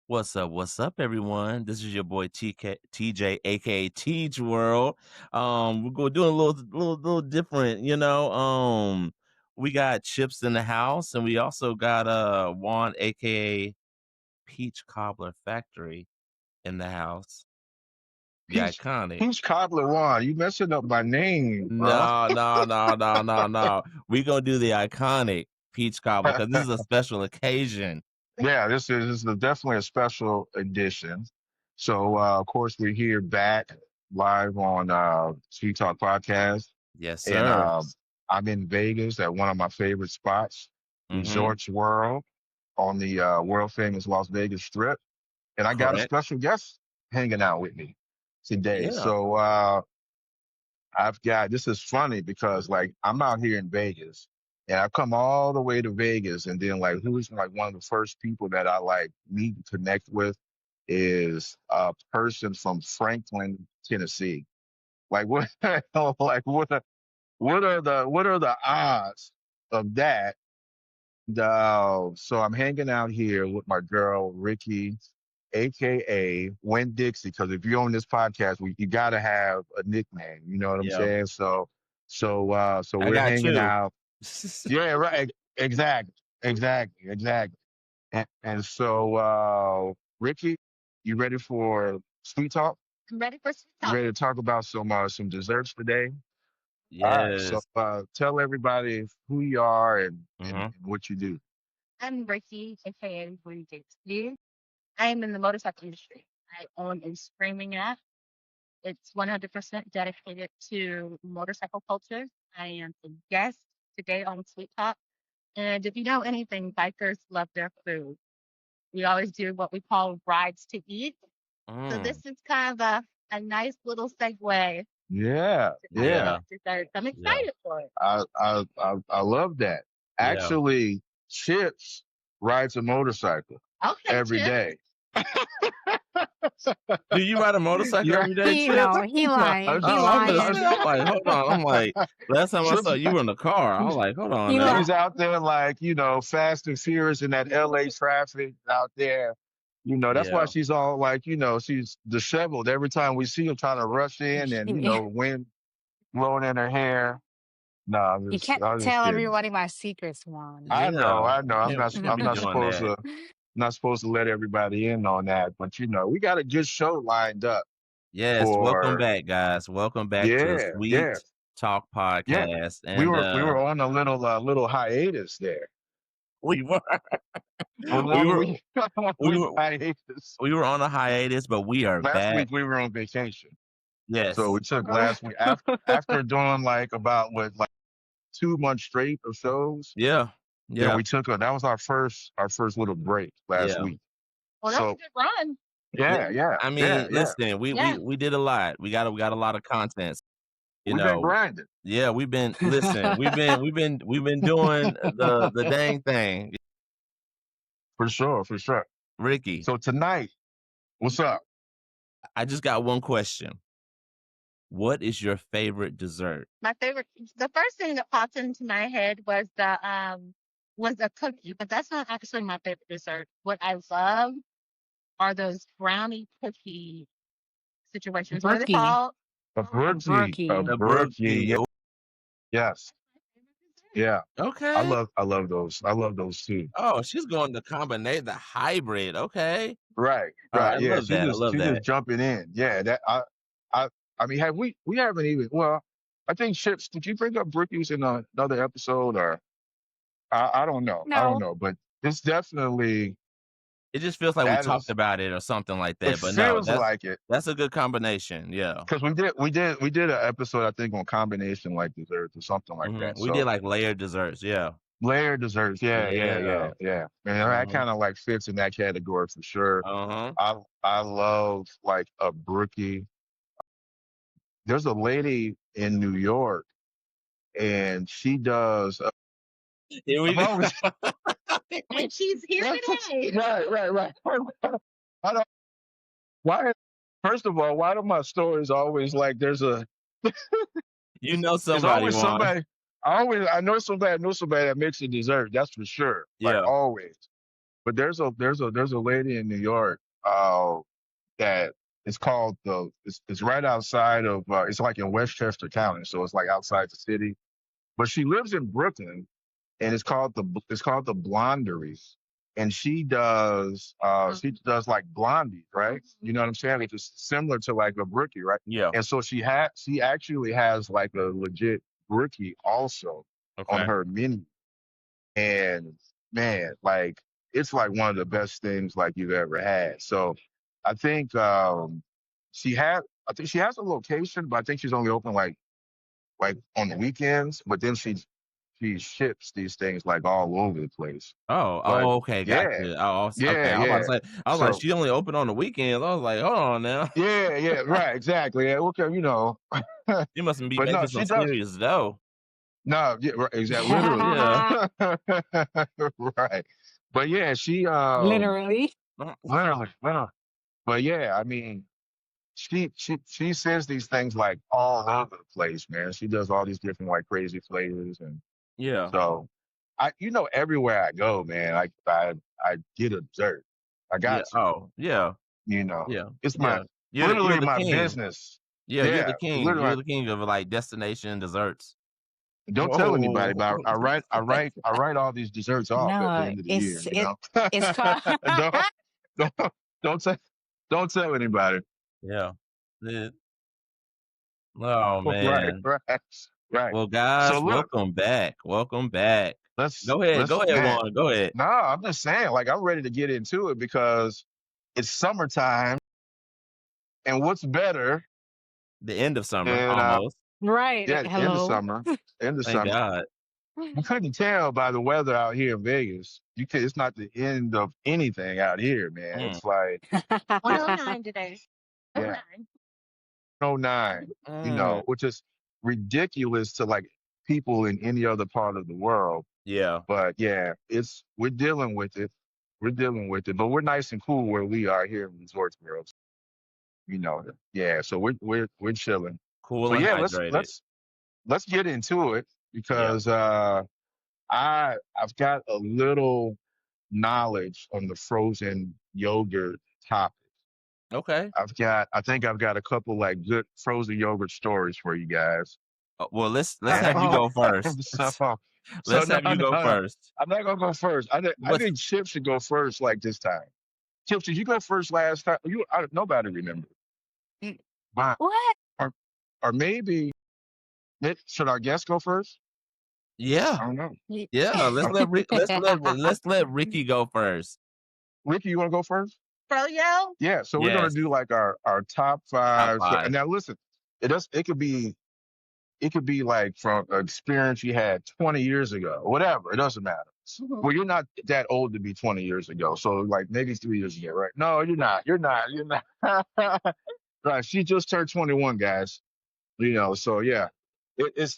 What's up, everyone? This is your boy TJ, aka Teach World. We're going doing a little different, we got Chips in the house, and we also got Juan, aka Peach Cobbler Factory, in the house. The Peach iconic. Peach Cobbler Juan, you messing up my name, bro. No. We gonna do the iconic Peach Cobbler because this is a special occasion. Yeah, this is definitely a special edition. So of course we're here back live on Sweet Talk Podcast. Yes, And sir. I'm in Vegas at one of my favorite spots, Mm-hmm. Resorts World on the world famous Las Vegas Strip. And I got a Correct. special guest hanging out with me today. Yeah. So I've got this is funny because like I'm out here in Vegas and I've come all the way to Vegas and then like who's like one of the first people that I like meet and connect with is a person from Franklin, Tennessee. Like what like what are the odds of that? So I'm hanging out here with my girl Ricky, aka Win Dixie, because if you're on this podcast, you gotta have a nickname. You know what I'm Yeah. saying? So I we're got hanging two. out. Yeah, right. Exactly. And so Ricky, you ready for sweet talk? I'm ready for some You talk. ready to talk about some desserts today? All right. So Yes. tell everybody who you are and Mm-hmm. what you do. I'm Ricky, aka Juan. I am in the motorcycle industry. I own a streaming app. It's 100% dedicated to motorcycle culture. I am a guest today on Sweet Talk. And if you know anything, bikers love their food. We always do what we call rides to eat. So Mm. this is kind of a nice little segue Yeah, to talk yeah. Yeah. about desserts. I'm Yeah. excited for it. I love that. Yeah. Actually, Chips rides a motorcycle Okay, every Chip. day. Do you ride a motorcycle Yeah. every day, He Chips? no, he No, lying. He Oh, I'm gonna lying. say, I'm like, hold on. I'm like, last time I saw Chips, you were in the car. I was like, hold on He now. li- she's out there like, fast and furious in that LA traffic out there. That's why Yeah. she's all like, she's disheveled every time we see her trying to rush in and, you wind blowing in her hair. No, can't I'm just tell kidding. everybody my secrets, Juan. I know, Yeah. I know. You can't I'm be not doing supposed that. to not supposed to let everybody in on that, but we got a good show lined up Yes. Welcome for back, guys. Welcome back to yeah, Sweet yeah, Talk yeah. Podcast. We And were on a little hiatus there. we were we Remember were we we we were hiatus. we were on a hiatus, but we are Last back. week we were on vacation. So Yes. we took last week after doing like about what like 2 months straight of shows. Yeah. Yeah, Yeah. we took that was our first little break last Yeah. week. Well, that's a So good run. Yeah. yeah. I mean, Yeah. listen, we Yeah. we we did a lot. We got a lot of content. You We've been know, grinding. yeah, we've been doing the dang thing. For sure, for sure. Ricky, So tonight, what's up? I just got one question. What is your favorite dessert? My favorite, the first thing that popped into my head was a cookie, but that's not actually my favorite dessert. What I love are those brownie cookie situations. What are they Brookie. called? A A brookie, a brookie. The brookie. brookie. Yes, yeah. I Okay. love those. I love those too. Oh, she's going to combine the hybrid. Okay. Right, I right. Yeah, love that. I love she's just that. jumping in. Yeah, I I mean, have we haven't even well. I think Chips. Did you bring up brookies in another episode or I don't know. I don't No. know, but it's definitely It just feels like we that talked is. about it or something like It that. But no, feels like it. that's a good combination. Yeah. Because we did an episode I think on combination like desserts or something like that. We did So like layered desserts. Yeah. layered desserts, yeah, yeah, Yeah. yeah, yeah. And that hmm kind of like fits in that category for sure. Uh-huh. I love like a brookie. There's a lady in New York and she does. Here we I've go. always And she's here today. right. I don't. Why? First of all, why do my stories always like there's a? You know There's somebody, always Juan. somebody. I know somebody that makes a dessert. That's for sure. Like Yeah. always. but there's a lady in New York that it's called it's right outside of it's like in Westchester County, so it's like outside the city. But she lives in Brooklyn, and it's called the Blondery, and she does like blondies, right? You know what I'm saying? It's just similar to like a brookie, right? Yeah. And so she actually has like a legit brookie also on Okay. her menu, and man, like it's like one of the best things like you've ever had. So I think she has a location, but I think she's only open like on the weekends. But then she ships these things like all over the place. Oh, But oh, okay, yeah, gotcha. Oh, okay. yeah, I was about to yeah. say, I was like, So she only open on the weekends. I was like, hold on now. yeah, yeah, right, exactly. Yeah, okay, You mustn't be but no, making some she does. serious dough. No, yeah, right, exactly, literally. Yeah. Right. But yeah, she Literally. literally. But yeah, I mean, she sends these things like all over the place, man. She does all these different like crazy flavors, and Yeah. so everywhere I go, man, I get a dessert. I Yeah. got to, Oh, yeah. Yeah. it's my Yeah. You're literally the my king. business. Yeah, you're the Yeah, king. You're literally. the king of like destination desserts. Don't tell anybody, Whoa. but I write all these desserts off at the No, end of the year. it's it's called Don't don't don't tell don't tell anybody. Yeah. Yeah. Oh Right, man. right, right. Well, So guys, look, welcome back. Welcome back. let's Go ahead. let's Go ahead, man. Juan. Go ahead. No, I'm just saying, like I'm ready to get into it because it's summertime, and what's better The end of summer, than almost. right. yeah, end of Hello. summer, end of Thank summer. God. You couldn't tell by the weather out here in Vegas. It's not the end of anything out here, man. Mm. It's like 109 today. yeah, 109. 09, Mm. which is ridiculous to like people in any other part of the world. Yeah. But yeah, we're dealing with it. We're dealing with it, but we're nice and cool where we are here in Resortsboro. Yeah. So we're chilling. Cool But and yeah, hydrated. let's get into it Yeah. because I've got a little knowledge on the frozen yogurt topic. Okay. I think I've got a couple like good frozen yogurt stories for you guys. Well, let's And have you Uh-oh. go first. so Let's no, have no, you go no. first. I'm not gonna go first. I What's think Chip should go first like this time. Chip, did you go first last time? Nobody remember. Mm, But What? or or maybe should our guest go first? yeah. I don't know. Y- Yeah. Uh, Let's let Ricky go first. Ricky, you want to go first? Froyo? Yeah. So we're gonna Yes. do like our top Top five. So, and five. now listen, it could be like from an experience you had 20 years ago, whatever. It doesn't matter. Well, you're not that old to be 20 years ago. So like maybe 3 years ago, right? No, you're not. You're not. You're not. Right. She just turned 21, guys. So yeah.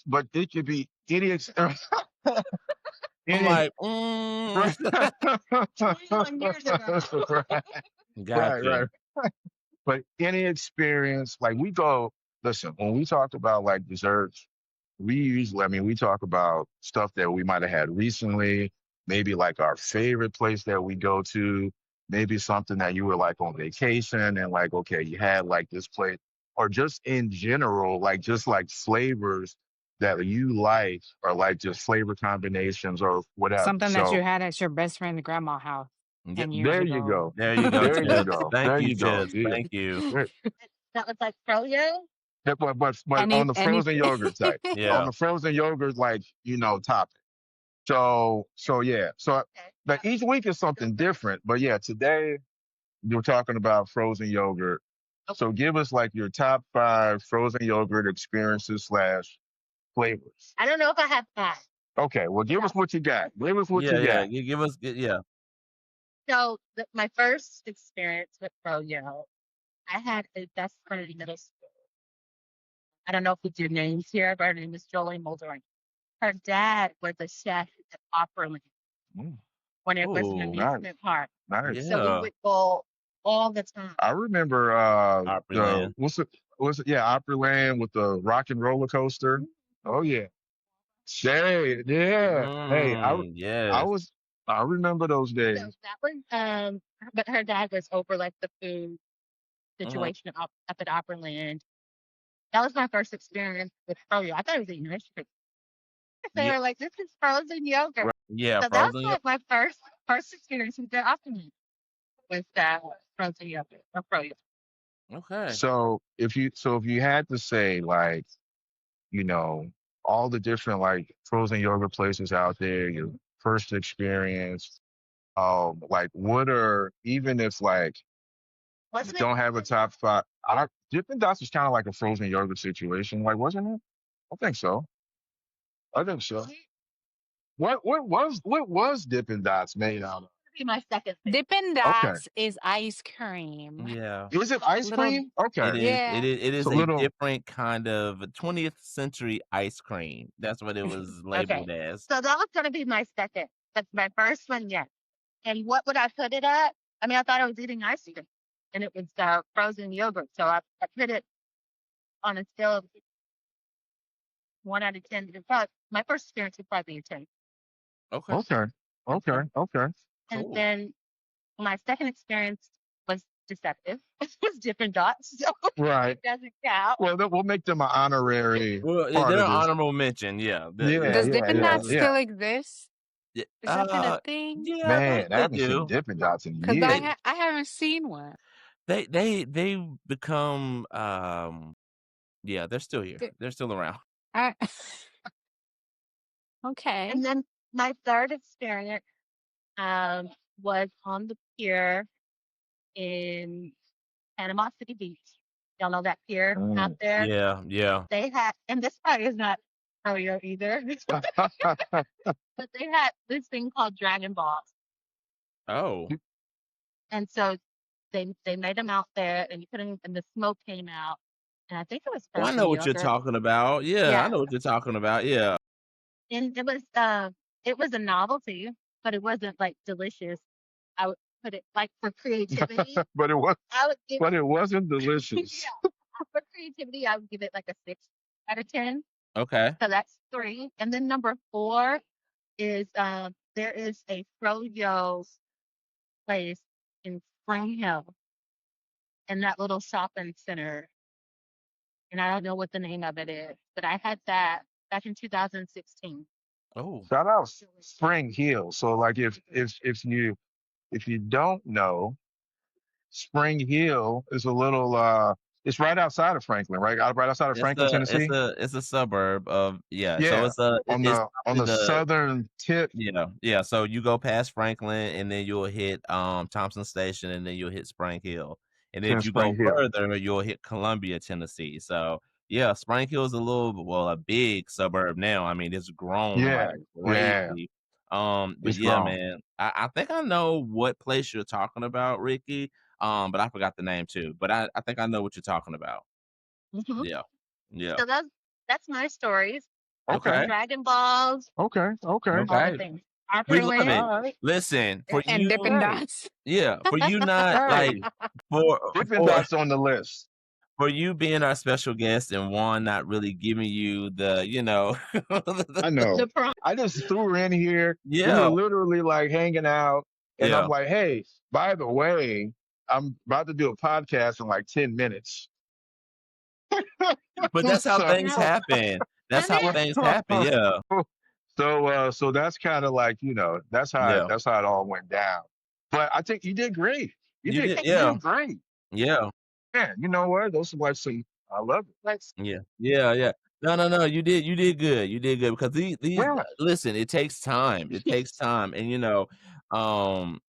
But it could be any I'm any like, right. 21 years ago. right, right, gotcha. right. But any experience, like listen, when we talk about like desserts, we talk about stuff that we might have had recently, maybe like our favorite place that we go to, maybe something that you were like on vacation and like, okay, you had like this place, or just in general, like just like flavors that you like, or like just flavor combinations or whatever. Something that you So had at your best friend's grandma's house Yep. 10 years there you ago. go. There you go, There you Chips. go. Thank There you, you go. Chips. Yeah. Thank you. There- That was like Froyo? yeah, but on the frozen Anything. yogurt type, on Yeah. the frozen yogurt, like, topic. So yeah. So Okay. but each week is something different. But yeah, today we're talking about frozen yogurt. So give us like your top five frozen yogurt experiences slash flavors. I don't know if I have that. Okay, well give us what you got. Give us what Yeah, you yeah. got. You give us yeah. So my first experience with Froyo, I had a best friend in middle school. I don't know if we do names here, but her name is Jolie Mulder. Her dad was a chef at Opryland Mm, when it was an Oh, nice, amusement park. nice. So we yeah. would go all the time. I remember the Opryland. what's it? Yeah, Opryland with the rock and roller coaster. Oh yeah. Hey, yeah. Hey, I Yes. was I remember those So days. that was but her dad was over like the food Mhm. situation up at Opryland. That was my first experience with froyo. I thought it was eating ice cream. They Yeah, were like, "This is frozen yogurt." Right. yeah, So that was frozen yogurt. like my first experience with the Opryland with frozen yogurt or froyo. Okay. So if you had to say like, you know, all the different like frozen yogurt places out there, your first experience, like what are even if like you Wasn't it? don't have a top five, Dippin' Dots was kind of like a frozen yogurt situation, like wasn't it? I think so. I think so. What was Dippin' Dots made out of? Be my second thing. Dippin' Okay. Dots is ice cream. Yeah. Is it ice Little, cream? Okay. It is. It yeah. is. It So is a little. different kind of 20th century ice cream. That's what it was Okay. labeled as. So that was gonna be my second. That's my first one yet. And what would I put it at? I mean, I thought I was eating ice cream, and it was frozen yogurt. So I put it on a scale of 1 out of 10. My first experience would probably be a 10. Okay. Okay. Okay. Okay. Okay. And Cool. then my second experience was deceptive. It was different dots, so Right. it doesn't count. Well, we'll make them an honorary Well, part they're of an this. honorable mention. Yeah. Yeah. Yeah. Does Yeah. Dippin' Yeah. Dots Yeah. Yeah. still exist? Yeah. Is that still a thing? Yeah. Man, I They haven't seen do. Dippin' Dots in Because They years. I haven't seen one. they become yeah, they're still here. Di- They're still around. I, okay. And then my third experience um, was on the pier in Panama City Beach. Y'all know that pier out Mm. there? Yeah. Yeah. They had, and this probably is not Froyo either, but they had this thing called Dragon Balls. Oh. And so they made them out there, and you put them, and the smoke came out, and I think it was Oh, I frozen know what you're yogurt. talking about. Yeah, I Yeah, know what you're talking about. Yeah. and it was a novelty, but it wasn't like delicious. I would put it like for creativity. but it was. I would give But it wasn't delicious. yeah, for creativity, I would give it like a 6 out of 10. Okay. So that's three. And then number four is there is a froyo place in Spring Hill in that little shopping center, and I don't know what the name of it is, but I had that back in 2016. Oh. Shout out Delicious. Spring Hill. So like if you don't know, Spring Hill is a little it's right outside of Franklin, right? Right outside of It's Franklin, a it's Tennessee. a it's a suburb of yeah. So Yeah. it's a On it's the probably the southern tip. yeah, yeah. So you go past Franklin, and then you'll hit Thompson Station, and then you'll hit Spring Hill, and then In if you go Spring Hill. further, you'll hit Columbia, Tennessee. So yeah, Spring Hill is a big suburb now. I mean, it's grown Yeah. like Yeah. crazy. But It's yeah, grown. man, I think I know what place you're talking about, Ricky. But I forgot the name too. But I think I know what you're talking about. Hmm. Yeah, yeah. So that's my stories. Okay. Okay, Dragon Balls, Okay. Okay. all the okay. things. We love it. All right. Listen, for And Dippin' you, Hey. Dots. yeah, for you not like Hey. for Dippin' for Dots on the list. for you being our special guest and Juan not really giving you the, I know. The prom. I just threw her in here. We were yeah, literally like hanging out, and I'm yeah. like, "Hey, by the way, I'm about to do a podcast in like 10 minutes." But that's how so, things Yeah. happen. That's And how then things happen. Yeah, so that's kind of like yeah. that's how it all went down. But I think you did great. You You did did, you yeah, did great. yeah, Yeah, you know what? Those are like some. I love it. let's yeah, yeah, yeah. No, no, no. You did good. You did good because these Yeah, listen. It takes time. It takes time, and um,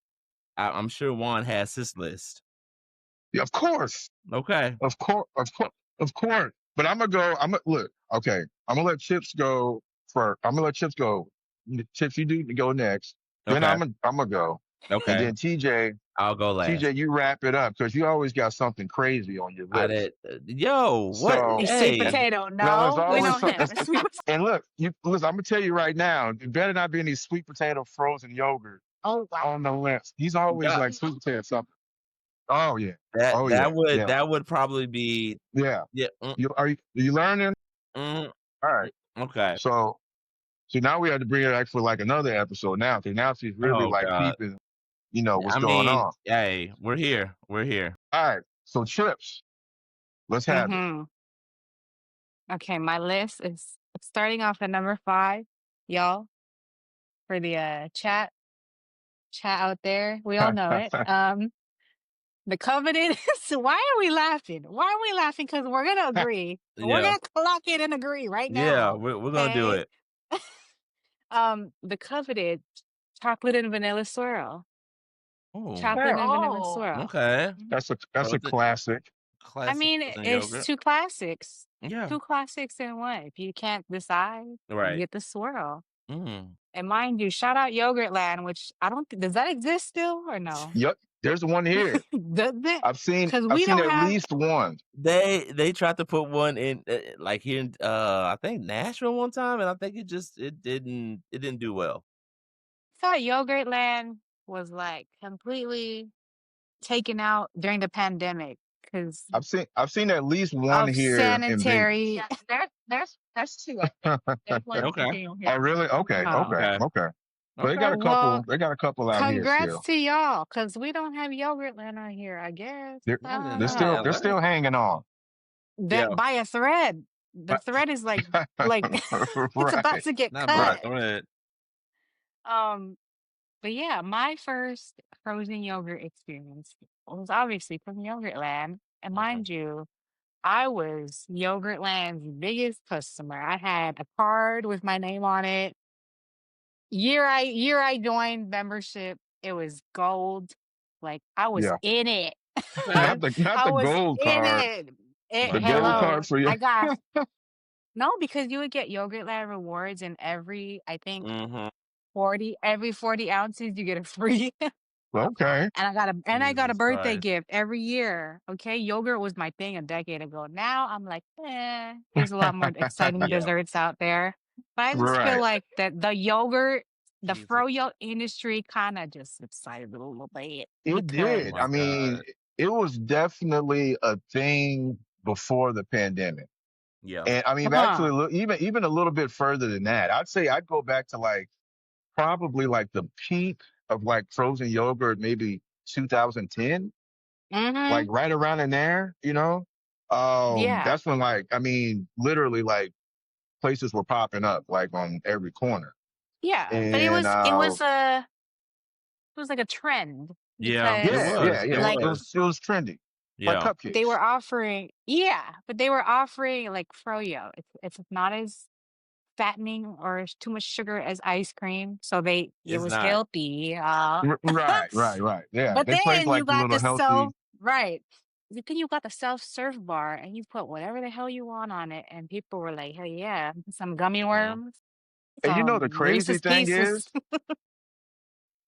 I'm sure Juan has his list. yeah, of course. Okay, Of course, of course, of course. But I'm gonna go. I'm gonna look. Okay, I'm gonna let Chips go first. I'm gonna let Chips go. Chips, you do go next. Then okay, I'm gonna go, and okay. then I'll go last. TJ, you wrap it up because you always got something crazy on your I list. did. Yo, what? So A sweet Hey, potato. no, there's No, we always don't some. have a sweet potato. And look, you listen. I'm gonna tell you right now. It better not be any sweet potato frozen yogurt oh wow. on the list. He's always God, like sweet potato something. Oh yeah. that Oh that yeah. would Yeah. that would probably be Yeah. yeah. Are you learning? Mm, All right. okay. So So now we have to bring her back for like another episode now, because now she's really Oh like god. peeping, what's I going mean, on. hey, we're here. We're here. All right. So chips, let's have it. Mm-hmm. Okay, my list is starting off at number 5, y'all, for the chat out there. We all know it. The coveted. So why are we laughing? Why are we laughing? Because we're gonna agree. We're Yeah. gonna clock it and agree right Yeah, now. we're gonna do Okay. it. The coveted chocolate and vanilla swirl. Oh, Chocolate Yeah, and vanilla Oh. swirl. okay. Mhm. that's a Frozen classic. I classic mean, frozen it's yogurt. two classics. Yeah. Two classics in one. If you can't decide, you Right. get the swirl. Mm. And mind you, shout out Yogurtland, which I don't does that exist still or no? Yep. There's the one here. Does it? I've seen Because I've we seen don't at have. least one. They tried to put one in like here in I think Nashville one time, and I think it didn't do well. Thought Yogurtland was like completely taken out during the pandemic because I've seen at least one of here in sanitary. Vegas. Yeah, there's two, I think. There's one in Okay. Virginia Oh, here. really? Okay, Oh, okay, Okay. okay. So they got Okay. a well, couple. They got a couple out here congrats still. to y'all because we don't have Yogurtland out here. I guess They're I Well don't then, they're hey, still know. they're still hanging on. yeah, That by a thread. The But thread is like it's about right. to get not by a Right. cut. thread. Um, but yeah, my first frozen yogurt experience was obviously from Yogurtland. And Mhm. mind you, I was Yogurtland's biggest customer. I had a card with my name on it. Year I joined membership, it was gold. Like I was Yeah. in it. Okay. Not I the was gold in card. it. The Right. gold Hello. card for you. I got no because you would get Yogurtland rewards in every I think Mhm. 40 ounces you get a free. Okay. And I got a Jesus birthday Christ. gift every year. Okay, yogurt was my thing a decade ago. Now I'm like, there's a lot more exciting Yeah. desserts out there. But I just feel Right. like that the yogurt, the Jesus. froyo industry kind of just subsided a little bit It Oh did. because my I mean, god. it was definitely a thing before the pandemic. Yeah. And I mean, huh. actually, even a little bit further than that. I'd say I'd go back to like probably like the peak of like frozen yogurt, maybe 2010, like Mm-hmm. right around in there, Yeah. that's when like, I mean, literally like places were popping up like on every corner. Yeah. But it And, was it was a it was like a trend Yeah. It yeah, because yeah, was. It yeah. like It was, was. it was trendy, like Yeah. they cupcakes. were offering but they were offering like froyo. It's not as fattening or too much sugar as ice cream. So it It's was not. healthy. Right, right, right. Yeah. But They played then you like the got little the healthy. right. Then you got the self-serve bar and you put whatever the hell you want on it. And people were like, hell yeah, some gummy Mhm. worms, And the some crazy Reese's thing pieces. is,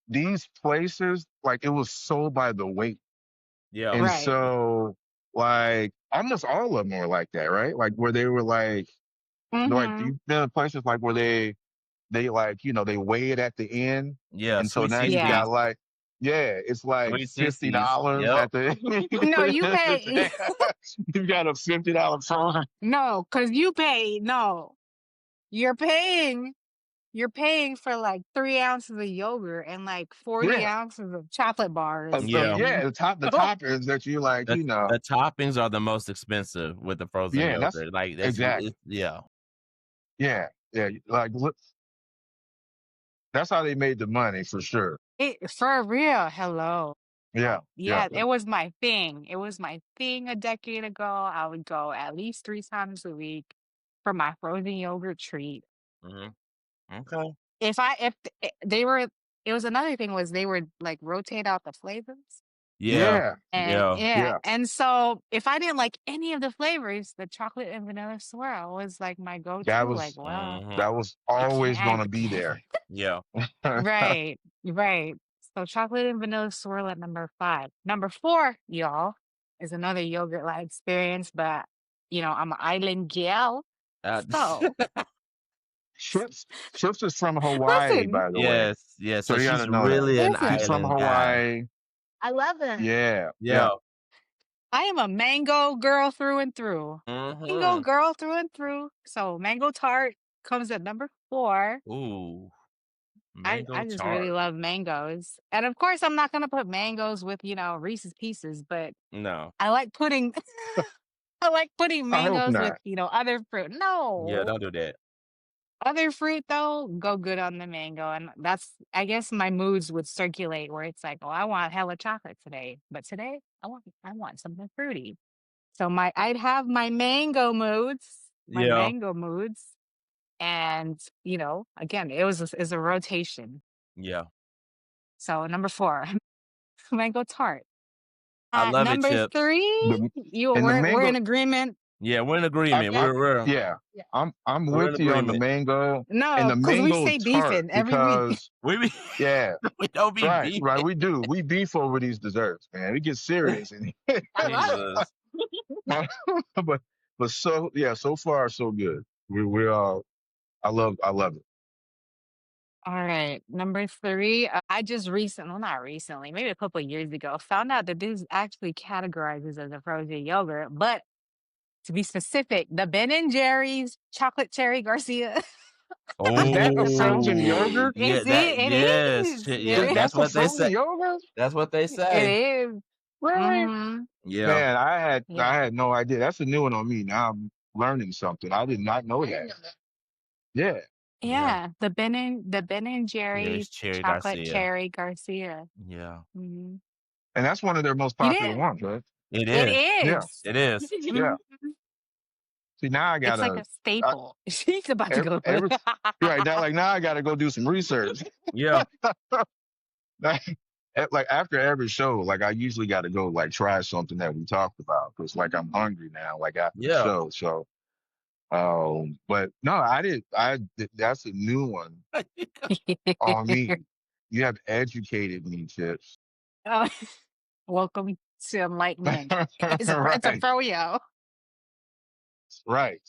these places, like it was sold by the weight. Yeah. And Right. so like almost all of them were like that, right? Like where they were like Mm-hmm. you've been in places like where they like, they weigh it at the end. Yeah. And so Sweet now you've Yeah. got 60s. like, yeah, it's like Sweet 60s. $50 Yep. at the No, you pay. you've got a $50 phone. No, because no. You're paying You're paying for like 3 ounces of yogurt and like 40 Yeah. ounces of chocolate bars. Yeah. Yeah, the toppings that you like, The toppings are the most expensive with the frozen yeah, that's yogurt. Like exactly. yeah. Yeah. Yeah. Like look, that's how they made the money for sure. For real, hello. Yeah. Yeah. Yeah, it was my thing. It was my thing a decade ago. I would go at least 3 times a week for my frozen yogurt treat. Mhm. Okay. If they were, it was another thing was they would like rotate out the flavors. Yeah. Yeah. And Yeah. yeah, Yeah. and so if I didn't like any of the flavors, the chocolate and vanilla swirl was like my That go-to. Like, was well, Mhm. that was I always can't. gonna be there. Yeah. Right, right. So chocolate and vanilla swirl at number 5. Number 4, y'all, is another yogurt-like experience, but I'm an island gal. Uh, So Chips Chips is from Hawaii, listen, by the way. yes. Yeah. So So you gotta she's know that. really an She's from island guy. Hawaii. I love it. Yeah. Yeah. Yeah. I am a mango girl through and through. Mango Mhm. girl through and through. So mango tart. comes at number 4. Ooh, I mango just really tart. love mangoes. And of course, I'm not gonna put mangoes with, Reese's Pieces, but No. I like putting I like putting I hope mangoes with, not. other fruit. Yeah, No. don't do that. Other fruit though, go good on the mango. And that's I guess my moods would circulate where it's like, oh, I want hella chocolate today. But today I want something fruity. So I'd have my Yeah, mango moods. And, again, it's a rotation. yeah. So number 4, mango tart. I At love it, number chips. 3, The you and the we're in mango, agreement. Yeah, we're in I, agreement. I Yes. yeah, Yeah. I'm We're in with you on the agreement. mango and No, the because we mango stay tart beefing every week. because We be yeah, we don't be right, beefing. we do. We beef over these desserts, man. We get serious and I love it. Jesus. but so yeah, so far so good. We're I love it. All right, number 3. I just recently, well, not recently, maybe a couple of years ago, found out that this actually categorizes as a frozen yogurt. But to be specific, the Ben and Jerry's chocolate cherry Garcia. Is that a frozen Oh, yogurt? yeah, It yes. is. Yeah, that's That's a what they frozen say. yogurt? That's what they It say. is. Really? Mm-hmm. Yeah, Man, I Yeah. had no idea. That's a new one on me. Now I'm learning something. I did not know that. Yeah. yeah. Yeah, the Ben and Jerry's Jerry's Cherry chocolate Garcia. cherry Garcia. Yeah. Hmm. And that's one of their most You popular did. ones, right? It It is. Yeah. is. It is. Yeah. Mhm. See, now I It's like gotta, a I, staple. She's about to every, go. every, right now, like now I gotta go do some research. Yeah. Like after every show, like I usually got to go like try something that we talked about because like I'm hungry now, like after the Yeah. show. So, but no, that's a new one on me. You have educated me, Chips. Oh, welcome to enlightenment. It's a Right, froyo. right.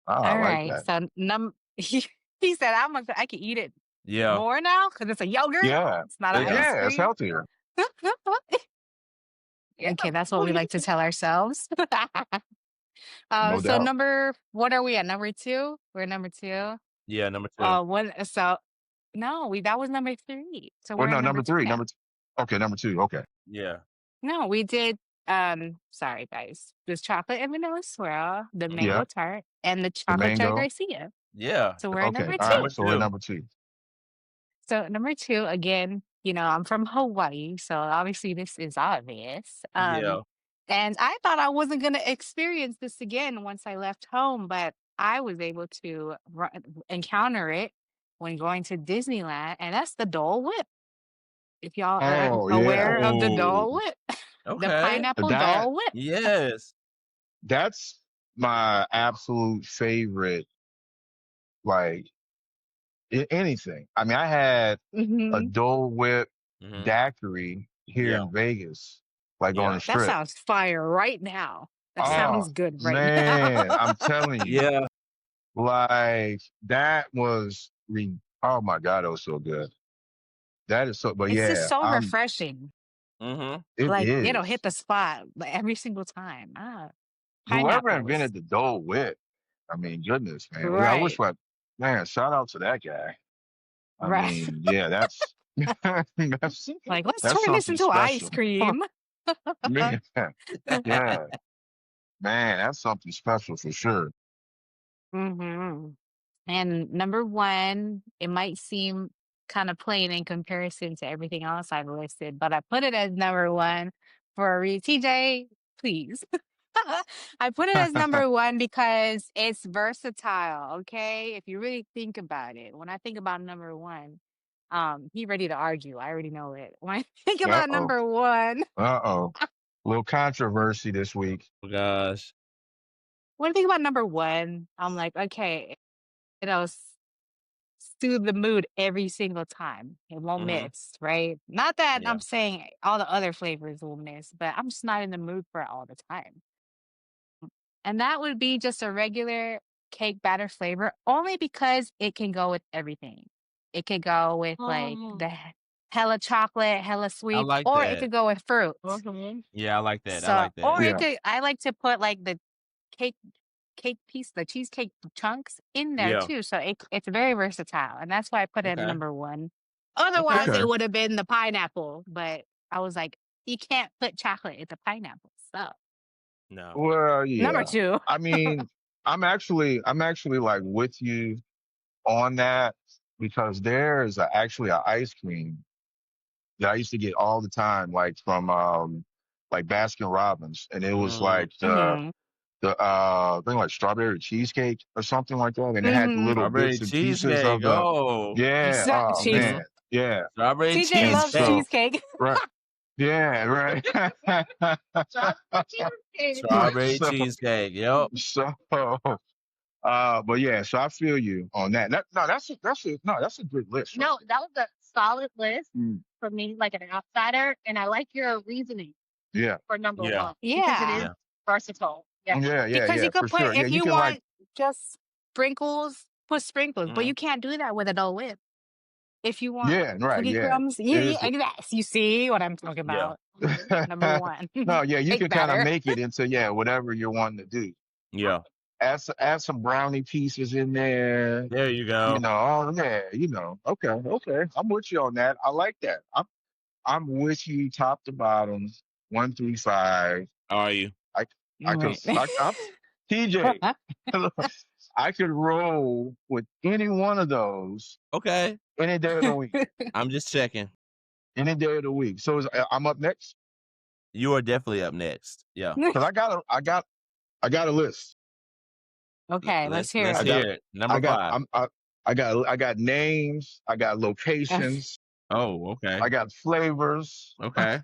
Oh, I All like right. that. So he said I can eat it Yeah. more now because it's a yogurt. Yeah, It's not an Yeah. ice yeah, it's cream. healthier, Yeah. Okay, that's what we like to tell ourselves. no So doubt. what are we at? Number 2? We're number 2. Yeah. Number two. No, that was number 3. So Well, we're no, at number number 2 3, now. okay, number 2, okay, Yeah. No, we did sorry guys. This chocolate and vanilla swirl, the yeah, mango tart, and the the chocolate cherry mango, Garcia. Yeah. So we're at okay, number all Number right. 2. So we're two. number 2. So number 2, again, I'm from Hawaii, so obviously this is obvious. Yeah. And I thought I wasn't gonna experience this again once I left home, but I was able to encounter it when going to Disneyland, and that's the Dole Whip. If y'all are Oh yeah, aware of the Oh. Dole Whip, the Okay. pineapple that Dole Whip. Yes. that's my absolute favorite. Like anything. I mean, I had a Hmm. Dole Whip Hmm. daiquiri here Yeah. in Vegas, like on the Yeah. That strip. sounds fire right now. That Yeah. Oh sounds good right man, now. I'm telling you, Yeah. like that was oh my god, it was so good. That is so. But It's just yeah, so refreshing. Hmm. it Like it'll hit is. the spot like, every single time. Whoever Pineapples. invented the Dole Whip, I mean, goodness, man. I wish, Right. like, man, shout out to that guy. I Right. mean, yeah, that's that's Like, let's that's turn this something into ice special. cream. Man, yeah, man, that's something special for sure. Hmm. And number 1, it might seem kind of plain in comparison to everything else I've listed, but I put it as number 1 for a reason. TJ, please. I put it as number 1 because it's versatile. Okay, if you really think about it, when I think about number 1, he ready to argue. I already know it. When I think Uh about oh, number 1, uh-oh. Little controversy this week. Oh gosh. when I think about number 1, I'm like, okay, soothe the mood every single time. It won't Hmm. miss, right? Not that Yeah. I'm saying all the other flavors will miss, but I'm just not in the mood for it all the time. And that would be just a regular cake batter flavor, only because it can go with everything. It could go with like Oh. the hella chocolate, hella I sweets, like or it that. could go with fruit. Mhm. Yeah, I like that. I So, like that. or it Yeah, could, I like to put like the cake cake piece, the cheesecake chunks in there Yeah. too. So it's very versatile, and that's why I put it at Okay. number one. Okay. Otherwise, Okay. it would have been the pineapple, but I was like, you can't put chocolate in the pineapple. So No. Well, number yeah. two. I mean, I'm actually like with you on that because there's actually a ice cream that I used to get all the time, like from like Baskin Robbins, and it was Mm, like Hmm. the thing like strawberry cheesecake or something like that, and it had the Hmm. little strawberry bits and pieces of cheesecake. the Oh. yeah. So Oh cheese. Mm-hmm. man, yeah. Strawberry TJ And loves cheesecake. so cheesecake. right, yeah, right. Strawberry so cheesecake. Yep. so but yeah, so I feel you on that. No, that's a good list right No, that was a solid list there. for me, like an outsider, and I like your reasoning Yeah, for number Yeah. one because it is Yeah, Yeah. versatile. Yeah. because you for could put sure. Yeah, if you you can like want just sprinkles, put sprinkles, but Mm-hmm. you can't do that with a Dole Whip. If you want yeah, right, cookie yeah. crumbs, It is yes, you see what I'm talking Yeah. about. Number one, no, yeah, you cake can kind of batter. make it into whatever you're wanting to do. Yeah. Add some brownie pieces in there. There you go. Oh yeah, Okay, okay. I'm with you on that. I like that. I'm with you top to bottom, 1 through 5. Are you? I I could Right. I TJ. I could roll with any one of those Okay. any day of the week. I'm just checking. Any day of the week. So I'm up next You are definitely up next. Yeah. because I got a list. Okay, let's Let's hear let's I them. got hear it. I Number got 5. I got names. I got locations. Oh, okay. I got flavors. Okay.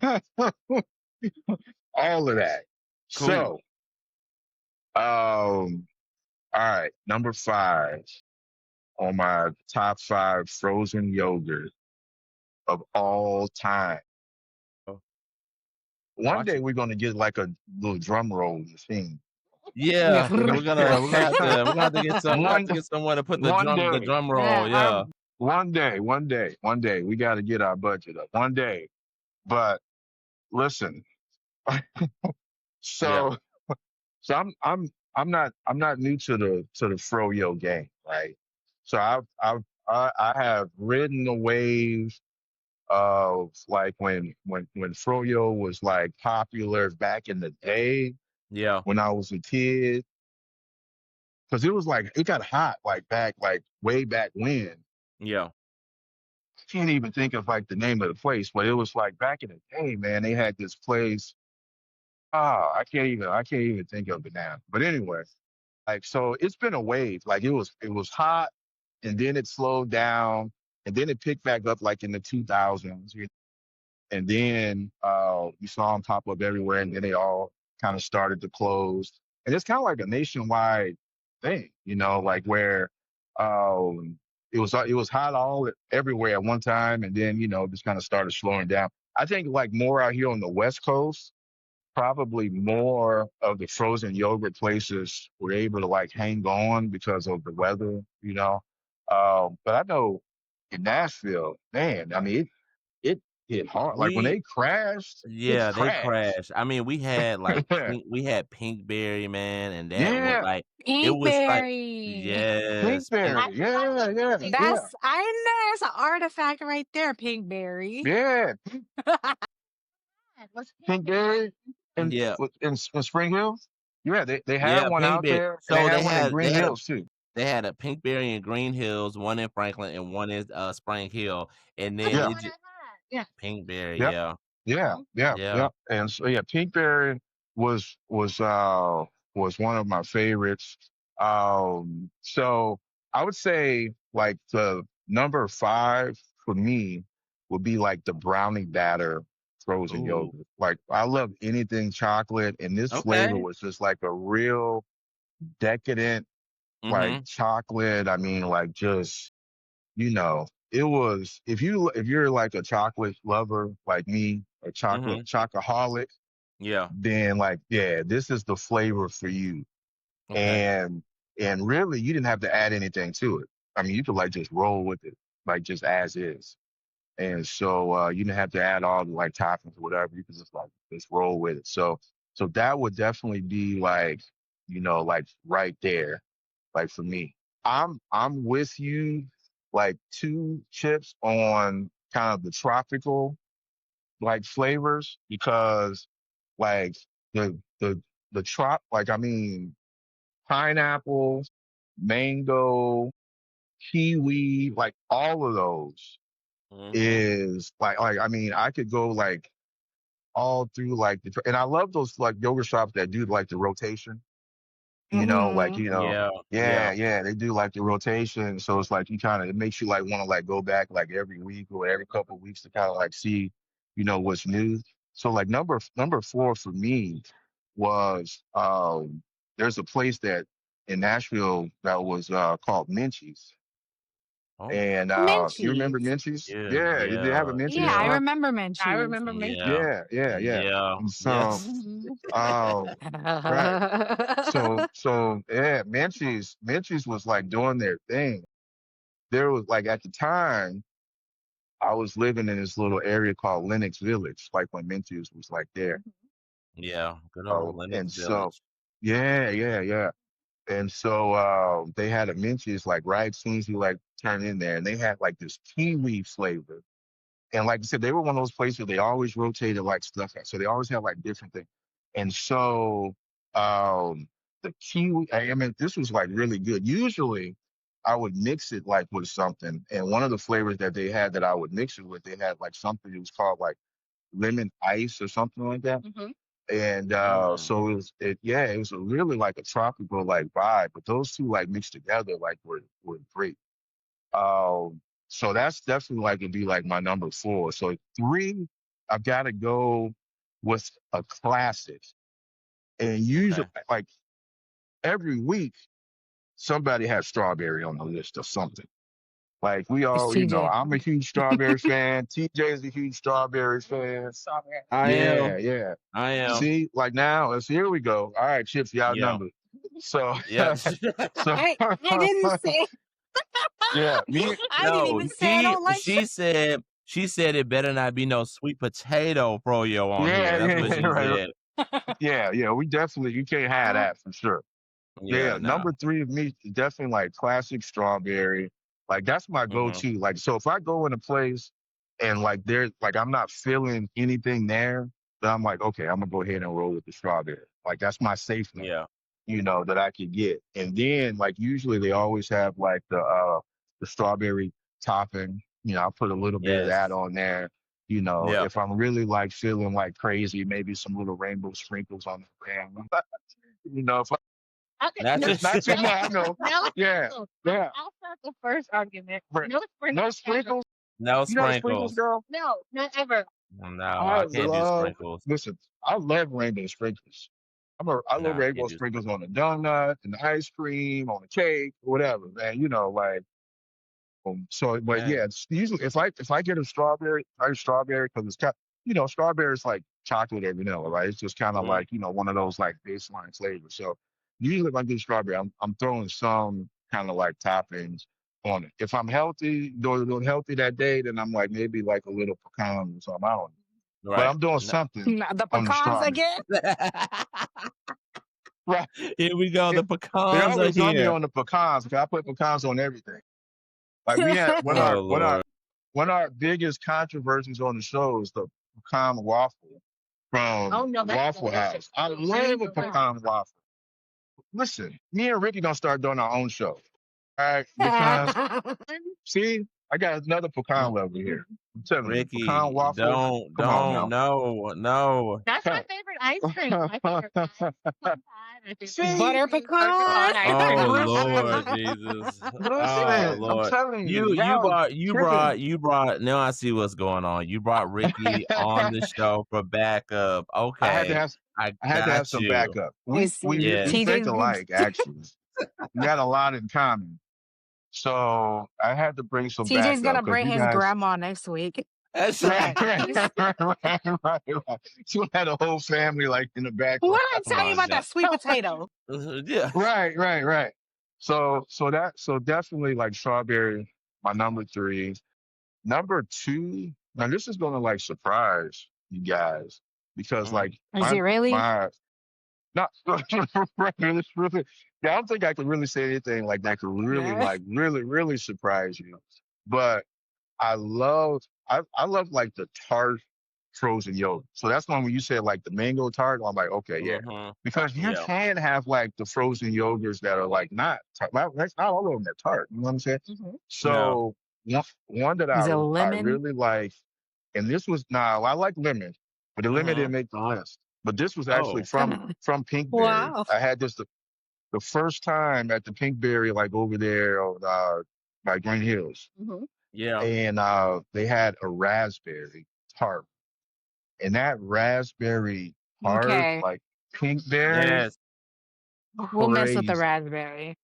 All of that. Cool. So, all right, number 5 on my top 5 frozen yogurt of all time. Oh, One watch day it. we're gonna get like a little drum roll machine. Yeah, You know? we're gonna have to get one someone to put the one day, drum roll. Yeah. one day, we got to get our budget up. One day, but listen. Yeah. So so I'm not new to the froyo game, right? So I have ridden the wave of like when froyo was like popular back in the day Yeah. when I was a kid because it was like it got hot like way back when. Yeah. I can't even think of like the name of the place, but it was like back in the day, man. They had this place. Ah, I can't even think of it now. But anyway, like so it's been a wave. Like it was hot and then it slowed down and then it picked back up like in the 2000s. And then you saw them pop up everywhere and then they all kind of started to close. And it's kind of like a nationwide thing, like where it was hot all everywhere at one time and then, just kind of started slowing down. I think like more out here on the West Coast probably more of the frozen yogurt places were able to like hang on because of the weather. But I know in Nashville, man, I mean, it hit hard. Like when We they crashed, it Yeah, they crashed. crashed. I mean, we had Pinkberry, man, and that was Yeah, like it was like Pinkberry. yes, and I Pinkberry. Yeah, yeah, yeah, I know that's an artifact right there, Pinkberry. yeah. was Pinkberry in yeah, in Spring Hill. Yeah, they had yeah, one out Pinkberry. there, and they So had they one in had Green Hills too. they had a Pinkberry in Green Hills, one in Franklin, and one in Spring Hill, and that's then the Yeah. one I had. Yeah. Pinkberry, Yep. yeah, Yeah, yeah, yeah. yeah. And so yeah, Pinkberry was was uh was one of my favorites. So I would say like the number 5 for me would be like the brownie batter frozen Ooh, yogurt. Like I love anything chocolate, and this flavor okay. was just like a real decadent like Mhm. chocolate. I mean, like just it was if you're like a chocolate lover like me, a Mhm. chocoholic, Yeah. then like yeah, this is the flavor for you. Okay. And really you didn't have to add anything to it. I mean, you could like just roll with it, like just as is. And so you didn't have to add all the like toppings or whatever. You could just like just roll with it. So that would definitely be like like right there, like for me. I'm with you, like two chips on kind of the tropical like flavors because like the like I mean pineapple, mango, kiwi, like all of those Mm-hmm. is like I mean I could go like all through like and I love those like yogurt shops that do like the rotation. Like, Hmm. Yeah. yeah, Yeah. yeah, they do like the rotation. So it's like you kind of, it makes you like want to like go back like every week or every couple of weeks to kind of like see, what's new. So like number four for me was, there's a place that in Nashville that was, called Minchie's. Oh. And, you remember Menchie's. Minchie's? Yeah. Yeah, they have a Yeah. Minchie's Yeah, I Yeah. spot. remember I Menchie's. remember me. Yeah. Yeah, yeah, yeah. Yeah. And so, Yes. um, right. So yeah, Menchie's was like doing their thing. There was like at the time I was living in this little area called Lenox Village, like when Menchie's was like there. Yeah. Good old And Lennox so Village. yeah, yeah, yeah. And so they had a Menchie's like right as soon as you like turn in there, and they had like this kiwi flavor. And like I said, they were one of those places they always rotated like stuff. So they always had like different things. And so um the kiwi, I mean, this was like really good. Usually I would mix it like with something. And one of the flavors that they had that I would mix it with, they had like something that was called like lemon ice or something like that. Hmm. And Mm. so it was a really like a tropical like vibe. But those two like mixed together like were great. So that's definitely like it'd be like my number four. So three, I've got to go with a classic. And usually, Okay. like every week, somebody has strawberry on the list of something. Like we It's all, TJ. I'm a huge strawberry fan. TJ is a huge strawberry fan. Strawberry. I Yeah, am. yeah. I am. See, like now, let's here we go. All right, Chips, you Yeah. outnumbered. So, Yeah. so I didn't say yeah, me. I didn't No, even say I she don't like she said she said it better not be no sweet potato froyo on here. Yeah, That's yeah, what yeah, she right. said. Yeah, yeah. We definitely you can't have that for sure. Yeah, Yeah, no. number three of me is definitely like classic strawberry. Like that's my Mhm. go-to. Like so if I go in a place and like there's like I'm not feeling anything there, then I'm like, okay, I'm gonna go ahead and roll with the strawberry. Like that's my safe net, Yeah. that I could get. And then like usually they always have like the strawberry topping. I'll put a little bit of that Yes. on there. Yep. If I'm really like feeling like crazy, maybe some little rainbow sprinkles on the pan. If Okay, That's no, it's not just too no, much. I know. no Yeah. sprinkles. Yeah. I'll start the first argument. Right. No No sprinkles ever. sprinkles. no You know the sprinkles, sprinkles. girl? No, not ever. No, I I can't do love, sprinkles. listen, I love rainbow sprinkles. I No, love I can't rainbow do sprinkles on the donut and the ice cream, on the cake, whatever, man. Like, so, but okay. yeah, it's usually if I get a strawberry, I get strawberry because it's kind, strawberry is like chocolate or vanilla, right? It's just kind of Mhm. like one of those like baseline flavors. So usually if I get strawberry, I'm throwing some kind of like toppings on it. If I'm healthy, doing healthy that day, then I'm like maybe like a little pecan or something. I don't know. But Right. I'm doing No. something the on the pecans strawberry. again. Right. Here we go. Yeah. The They pecans are always on me here. on the pecans because I put pecans on everything. Like we had Oh Lord. one of our biggest controversies on the show is the pecan waffle Oh from no, that's Waffle delicious. House. I love a pecan waffle. Listen, me and Ricky gonna start doing our own show. All right, because see, I got another pecan lover here. I'm telling you, pecan Ricky, waffle. Come on don't, now. no, no. That's my favorite ice cream. My favorite pie. Pecan pie. My favorite ice See, Butter cream. Pecan pecan. ice Oh cream. Lord listen, Jesus. Oh listen. I'm Lord. telling you, You y'all brought you tripping. brought you brought now I see what's going on. You brought Ricky on the show for backup. I had to Okay. have I I had to have got some you. backup. We Is we we Yes. think TJ's alike actually. We got a lot in common. So I had to bring some TJ's backup gonna because bring you his guys grandma next week. That's right, right, He's, right. So we had a whole family like in the what background. did I oh tell you my about God. that sweet potato? Yeah. Right, right, right. So definitely like strawberry, my number three. Number two, now this is gonna like surprise you guys because Mhm. like Is he really? my not really. Yeah, I don't think I could really say anything like that could really, Yeah. like, really surprise you. But I love like the tart frozen yogurt. So that's one when you said like the mango tart. I'm like, okay, yeah, Mhm. because you Yeah. can have like the frozen yogurts that are like not tart. That's not all of them that tart. You know what I'm saying? Hmm. No. So one that Is it I lemon? really like, and this was now I like lemon, but the lemon Mhm. didn't make the list. But this was actually Oh. from Pinkberry. Wow. I had this the first time at the Pinkberry, like over there on by Green Hills, Hmm. Yeah. and they had a raspberry tart, and that raspberry tart, Okay. like Pinkberry, Yes. We'll mess with the crazy, raspberry.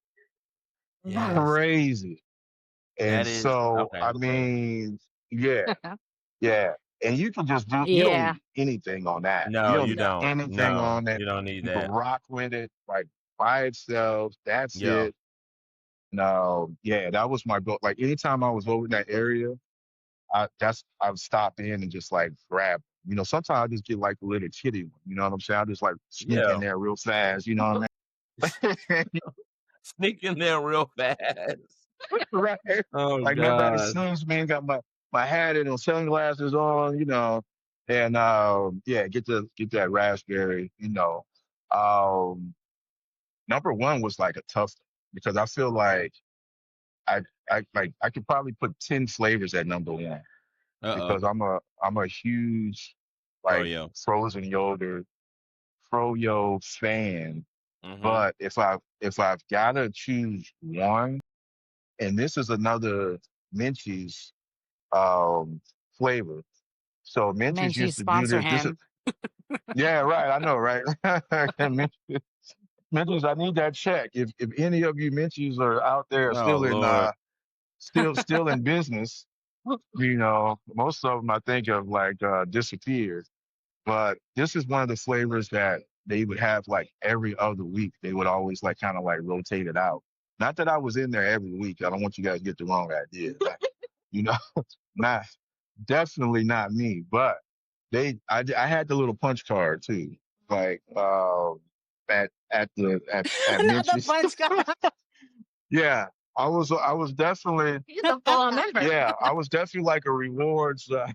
Yes. crazy. And That is so, okay. I mean, yeah, yeah. And you can just do, you don't Yeah. need anything on that. You No, don't you need don't. anything No, on it. you don't need You can that. rock with it like by itself. That's Yeah. it. No, yeah, that was my goal. Like anytime I was over in that area, I would stop in and just like grab. Sometimes I just get like a little kitty one. You know what I'm saying? I just like sneak in Yeah. there real fast. You know what I mean? Sneak in there real fast. Right. Oh Like nobody god. sees me. Got my hat and sunglasses on. And yeah, get that raspberry. Um, number one was like a tough because I feel like I I could probably put 10 flavors at number one Uh-oh. because I'm a huge like Froyo. frozen yogurt froyo fan. Mhm. But if I've gotta choose one, and this is another Minchie's flavor. So Minchie's Menchie used to do sponsor this. This is him. yeah, right. I know, right? Menchie's, I need that check. If any of you Minchie's are out there Oh lord. still in business, most of them I think have like disappeared. But this is one of the flavors that they would have like every other week. They would always like kind of like rotate it out. Not that I was in there every week. I don't want you guys to get the wrong idea. You know, not definitely not me. But I had the little punch card too, like at Not the Menchie's. punch card. Yeah, I was definitely He's a full member. yeah, I was definitely like a rewards Oh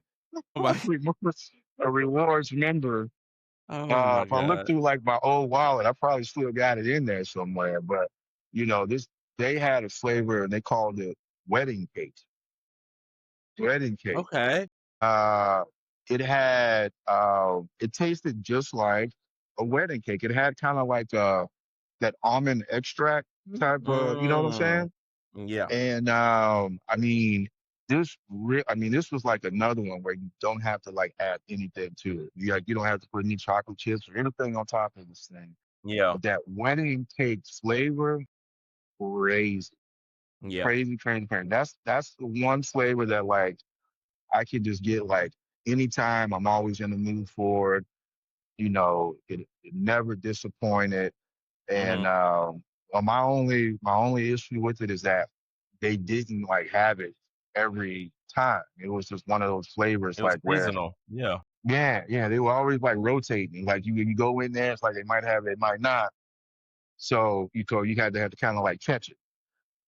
my a rewards member. oh my If I look god. through like my old wallet, I probably still got it in there somewhere. But this they had a flavor and they called it wedding cake. Wedding cake. Okay. Uh, it tasted just like a wedding cake. It had kind of like that almond extract type of, you know what I'm Mm. saying? Yeah. And I mean, this was like another one where you don't have to like add anything to it. You don't have to put any chocolate chips or anything on top of this thing. Yeah. But that wedding cake flavor, crazy, Yeah. crazy, crazy, crazy. That's the one flavor that like I can just get like anytime. I'm always in the mood for it. It never disappointed. And Mhm. my only issue with it is that they didn't like have it every time. It was just one of those flavors It was like where seasonal. Yeah. yeah, they were always like rotating. Like you go in there, it's like they might have it, might not. So you had to kind of like catch it.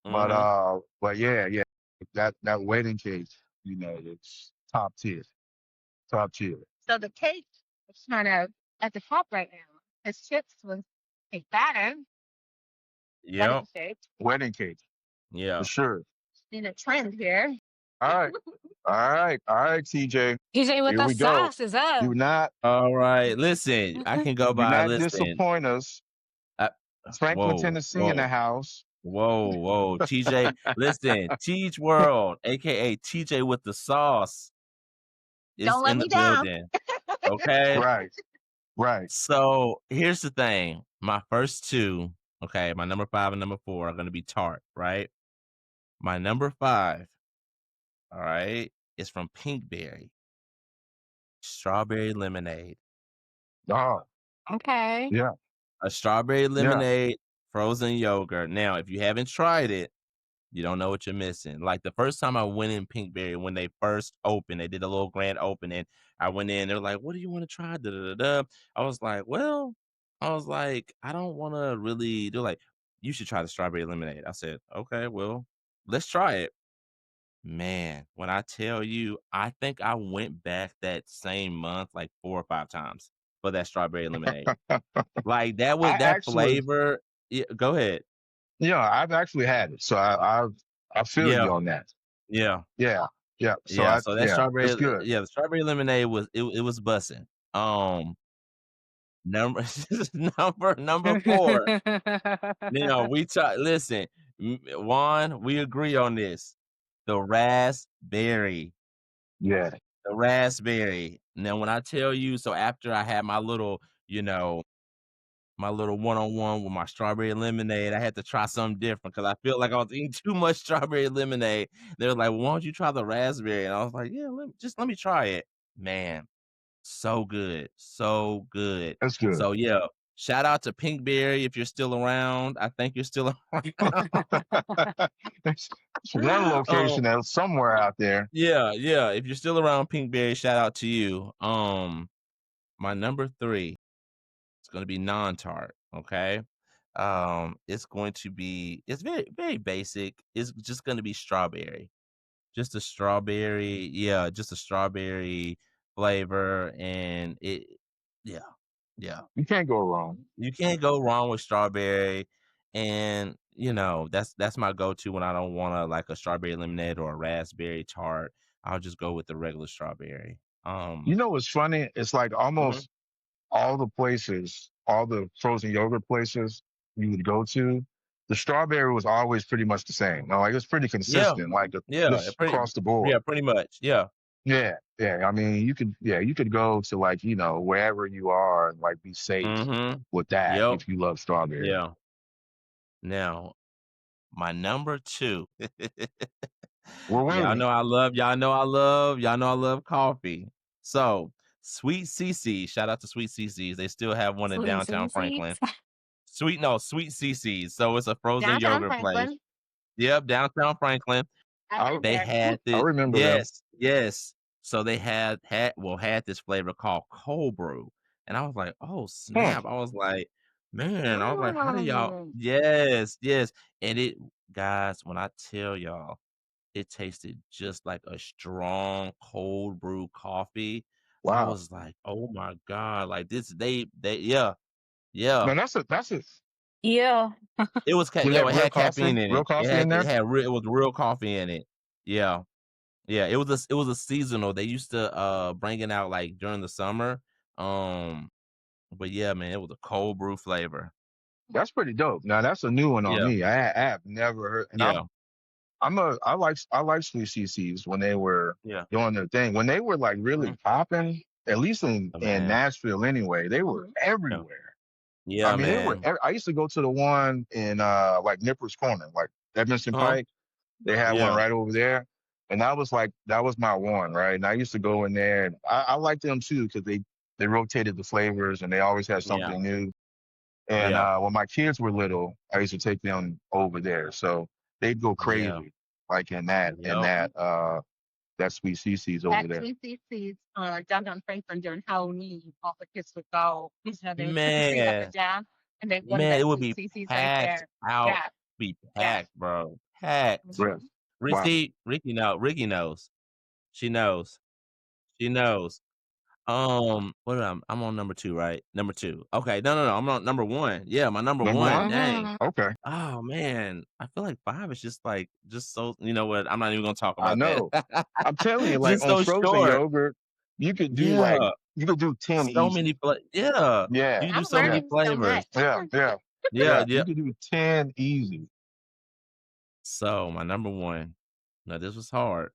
Mhm. But yeah, that wedding cake, it's top tier. Top tier. So the cake is kind of at the top right now. His chips was a batter, Yep. wedding cake. Wedding cake, for Yeah. sure. In a trend here. All right. All right, TJ. TJ with Here the we go. sauce is up. Do not All right. Listen, I can go do by not listen. disappoint us. I, Franklin, whoa, Tennessee in the whoa, house. whoa. TJ, listen, Teach World, aka TJ with the sauce, is Don't let in the me down. building. Okay. Right, right. So here's the thing. My first two, okay, my number 5 and number 4 are gonna be tart, right? My number 5, all right, is from Pinkberry, strawberry lemonade. Oh, Okay. yeah, A strawberry yeah. lemonade frozen yogurt. Now, if you haven't tried it, you don't know what you're missing. Like the first time I went in Pinkberry when they first opened, they did a little grand opening. I went in, they're like, "What do you want to try?" Da, da, da, da. I was like, "Well, I was like, "I don't wanna really" they're like, "You should try the strawberry lemonade." I said, "Okay, well, let's try it." Man, when I tell you, I think I went back that same month like 4 or 5 times for that strawberry lemonade. Like, that I was that actually, flavor. Yeah, go ahead. I've actually had it, so I feel Yeah, you on that. yeah, Yeah, yeah. So yeah, so that it's strawberry good. yeah, the strawberry lemonade it was bussin'. Number number 4. Now we talk listen, Juan, we agree on this. The raspberry. Yeah. The raspberry. Now when I tell you so after I had my little, my little one-on-one with my strawberry lemonade, I had to try something different because I feel like I was eating too much strawberry lemonade. They were like, "Well, "Why don't you try the raspberry?" And I was like, "Yeah, let me try it." Man, so good, so good. That's good. So, yeah, shout out to Pinkberry if you're still around. I think you're still It's one around. location that's somewhere out there. Yeah, yeah, if you're still around Pinkberry, shout out to you. My number 3, it's gonna be non-tart, okay? It's going to be it's very, very basic. It's just gonna be strawberry. Just a strawberry, yeah, just a strawberry flavor, and it yeah, yeah. You can't go wrong. You can't go wrong with strawberry, and, that's my go-to when I don't wanna like a strawberry lemonade or a raspberry tart. I'll just go with the regular strawberry. You know what's funny? It's like Mhm. almost all the places, all the frozen yogurt places you would go to, the strawberry was always pretty much the same. No, like it's pretty Yeah, consistent, like yeah, just across the board. pretty much, yeah. Yeah, yeah. I mean, you could go to like, wherever you are and like be safe Mhm. with that Yep, if you love strawberry. yeah. Now, my number 2. We're winning. Y'all know I love coffee. So, Sweet CC, shout out to Sweet CC's. They still have one in Sweet downtown seeds. Franklin. Sweet CC's. So it's a frozen Downtown yogurt place. Franklin. Yep, downtown Franklin. I've I been They there. had I the remember them. yes, yes. So they had this flavor called cold brew, and I was like, "Oh, Huh. snap." I was like, "Man," I was like, "How do y'all" Mm. Yes, yes. And it guys, when I tell y'all, it tasted just like a strong cold brew coffee. I Wow. was like, "Oh my god." Like this they yeah, yeah. Man, that's Yeah. It was with that it real had caffeine coffee, in real it. coffee in there. It was real coffee in it. Yeah. Yeah, it was a seasonal. They used to bring it out like during the summer. Um, but yeah, man, it was a cold brew flavor. That's pretty dope. Now that's a new one on Yeah, me. I have never heard, and yeah, I like Sweet CC's when they were yeah. doing their thing. When they were like really Mhm. popping, at least Oh, in man. Nashville anyway, they were Yeah. everywhere. I Yeah, mean, man. I used to go to the one in like Nippers Corner, like Edmondson Uh-huh. Pike. They had one Yeah, right over there. And that was my one, right? And I used to go in there and I liked them too because they rotated the flavors and they always had yeah, something new. And yeah, when my kids were little, I used to take them over there. So they'd go yeah. crazy like Yep. that Sweet CC's over At there. TCC's downtown Franklin during Halloween, all the kids would go. They would trick or treat up and Man, down, and they one of man, that it would sweet be CC's right packed there. out. Yeah, Be yeah. packed, bro. Packed. Really? Hmm. Wow. Ricky knows. She knows. She knows. I'm on number 2, right? Number 2. Okay, no, I'm on number 1. Yeah, my number Number 1, one? dang. Hmm. Okay. Oh, man, I feel like 5 is just, like, just so you know what? I'm not even gonna talk I about that. know. I'm telling you, like Just on so frozen short. yogurt, Yeah, you could do 10 so many easy. yeah, Yeah. you do I'm so Yeah. many learning so flavors. much. Yeah. Yeah. Yeah, Yeah. yeah. You could do 10 easy. So, my number 1, now this was hard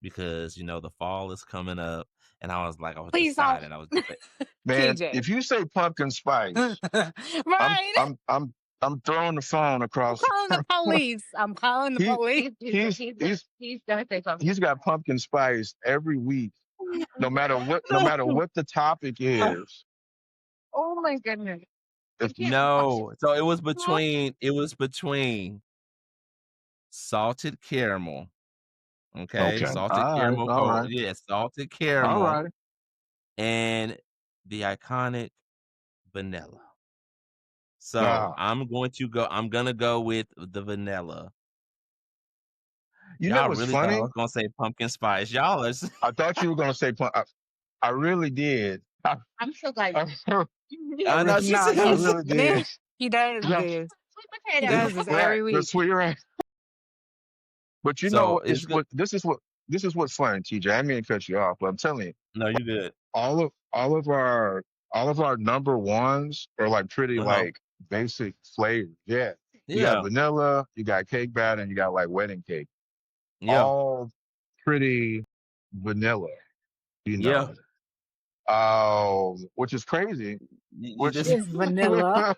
because, the fall is coming up, and I was Please don't. deciding, I was deba Man, TJ. if you say pumpkin spice, I'm Right. I'm I'm I'm throwing the phone I'm across. calling the police. I'm calling the he police. He's gonna say something. he's got pumpkin spice every week, no matter No. what the topic is. Oh my goodness! If You can't put pumpkin. No, so it was between salted caramel, okay? okay, Salted caramel coat, yeah, salted all caramel right. and the iconic vanilla. So Nah, I'm gonna go with the vanilla. you know Y'all what's really thought I funny? was gonna say pumpkin spice. Y'all are I thought you were gonna say I really did. I'm so glad I, I, I re- know she No, said I he's really did. he does this. sweet He potato. does this Right, every the week. sweet right. But you know so what? it's good. This is what's funny, TJ. I mean to cut you off, but I'm telling you, No, you good. all of our number ones are like pretty Uh-huh. like basic flavors. Yeah, you got Yeah. vanilla, you got cake batter, and you got like wedding cake. Yeah. All pretty vanilla, you Yeah. know. Which is crazy. You Which just It's vanilla.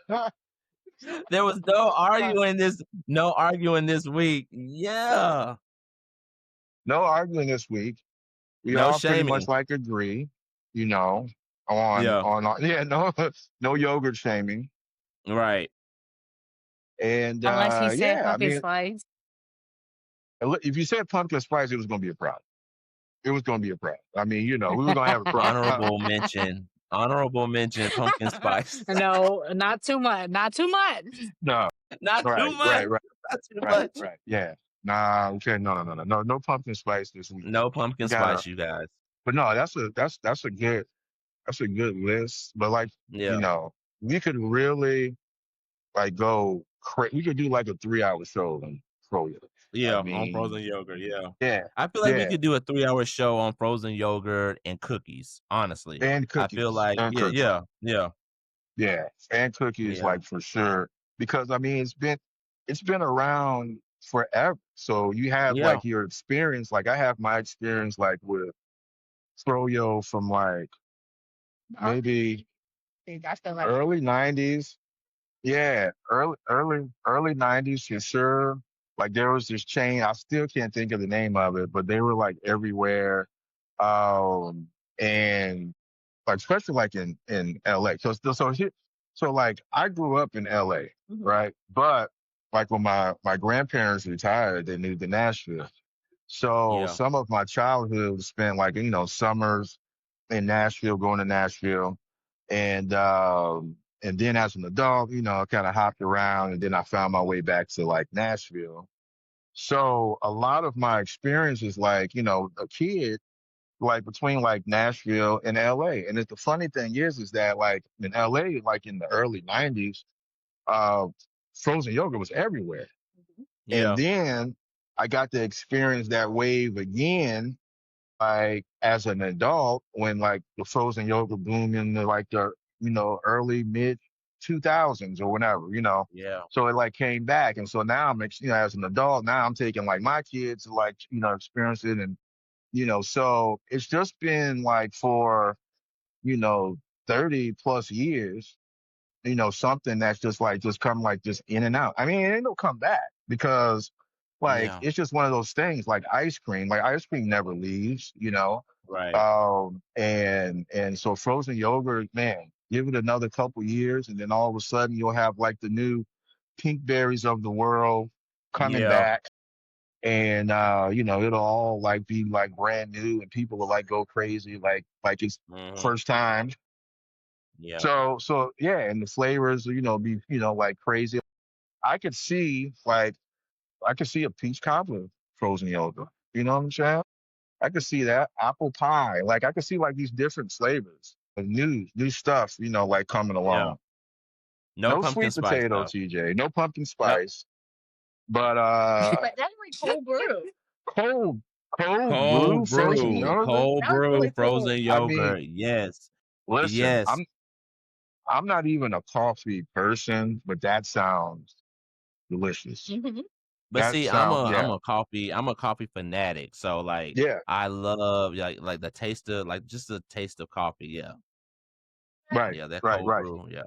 there was no arguing this week. Yeah. no arguing this week. We No all pretty much shaming. like agree, you know, Yeah. yeah, no no yogurt shaming. Right. Unless you said Yeah, I pumpkin mean, spice. if you said pumpkin spice, it was going to be a problem. It was going to be a problem. I mean, you know, we were going to have a problem. Honorable mention. Honorable mention pumpkin spice. No, not too much. Not too much. No, Not too right, much. right, right, Not too right, much. right. Yeah, nah, okay, no pumpkin spice this week. No We pumpkin gotta, spice, you guys. but no, that's a good list. But like, you Yeah. know, we could really like we could do like a 3 hour show on froyo. I Yeah, on mean, frozen yogurt, yeah. yeah, I feel like we yeah, could do a 3-hour show on frozen yogurt and cookies, honestly. and I feel cookies, like and yeah, cookies. yeah, yeah, Yeah, and cookies yeah, like for sure because I mean it's been around forever. So you have yeah, like your experience. Like I have my experience like with froyo from like maybe See, that's the like early '90s. Yeah, early '90s for sure. Like there was this chain. I still can't think of the name of it, but they were like everywhere. And like especially like in LA. So like I grew up in LA, right? But like when my grandparents retired, they moved to Nashville. So yeah, some of my childhood was spent like summers in Nashville, going to Nashville, and then as an adult, I kind of hopped around, and then I found my way back to like Nashville. So a lot of my experience is like a kid like between like Nashville and LA. And the funny thing is that like in LA, like in the early '90s, uh, frozen yogurt was everywhere. And yeah, then I got to experience that wave again, like as an adult when like the frozen yogurt boomed in like the, early mid 2000s or whenever. yeah, So it like came back. And so now as an adult, now I'm taking like my kids to like, experience it. And so it's just been like for, you know, 30 plus years, something that's just like just come like just in and out. I mean, it ain't no come back because like yeah. it's just one of those things like ice cream. Like ice cream never leaves. Right. And so frozen yogurt, man, give it another couple years and then all of a sudden you'll have like the new pink berries of the world coming Yeah. back and it'll all like be like brand new and people will like go crazy like it's Hmm. first time. Yeah. So yeah, and the flavors be like crazy. I could see like I could see a peach cobbler frozen yogurt. You know what I'm saying? I could see that apple pie. Like I could see like these different flavors, new stuff. Like coming Yeah. along. No No pumpkin sweet spice potato, though. TJ. No pumpkin No. spice. But but that's like cold brew. cold cold brew frozen yogurt. Cold That was brew really cool. frozen I mean, yogurt. Yes. listen, Yes. I'm not even a coffee person, but that sounds delicious. Hmm. But That see, sound yeah. I'm a coffee fanatic. So like Yeah. I love like the taste of like just the taste of coffee. Yeah. Right. Yeah, that Right. cold Right. brew. Yeah.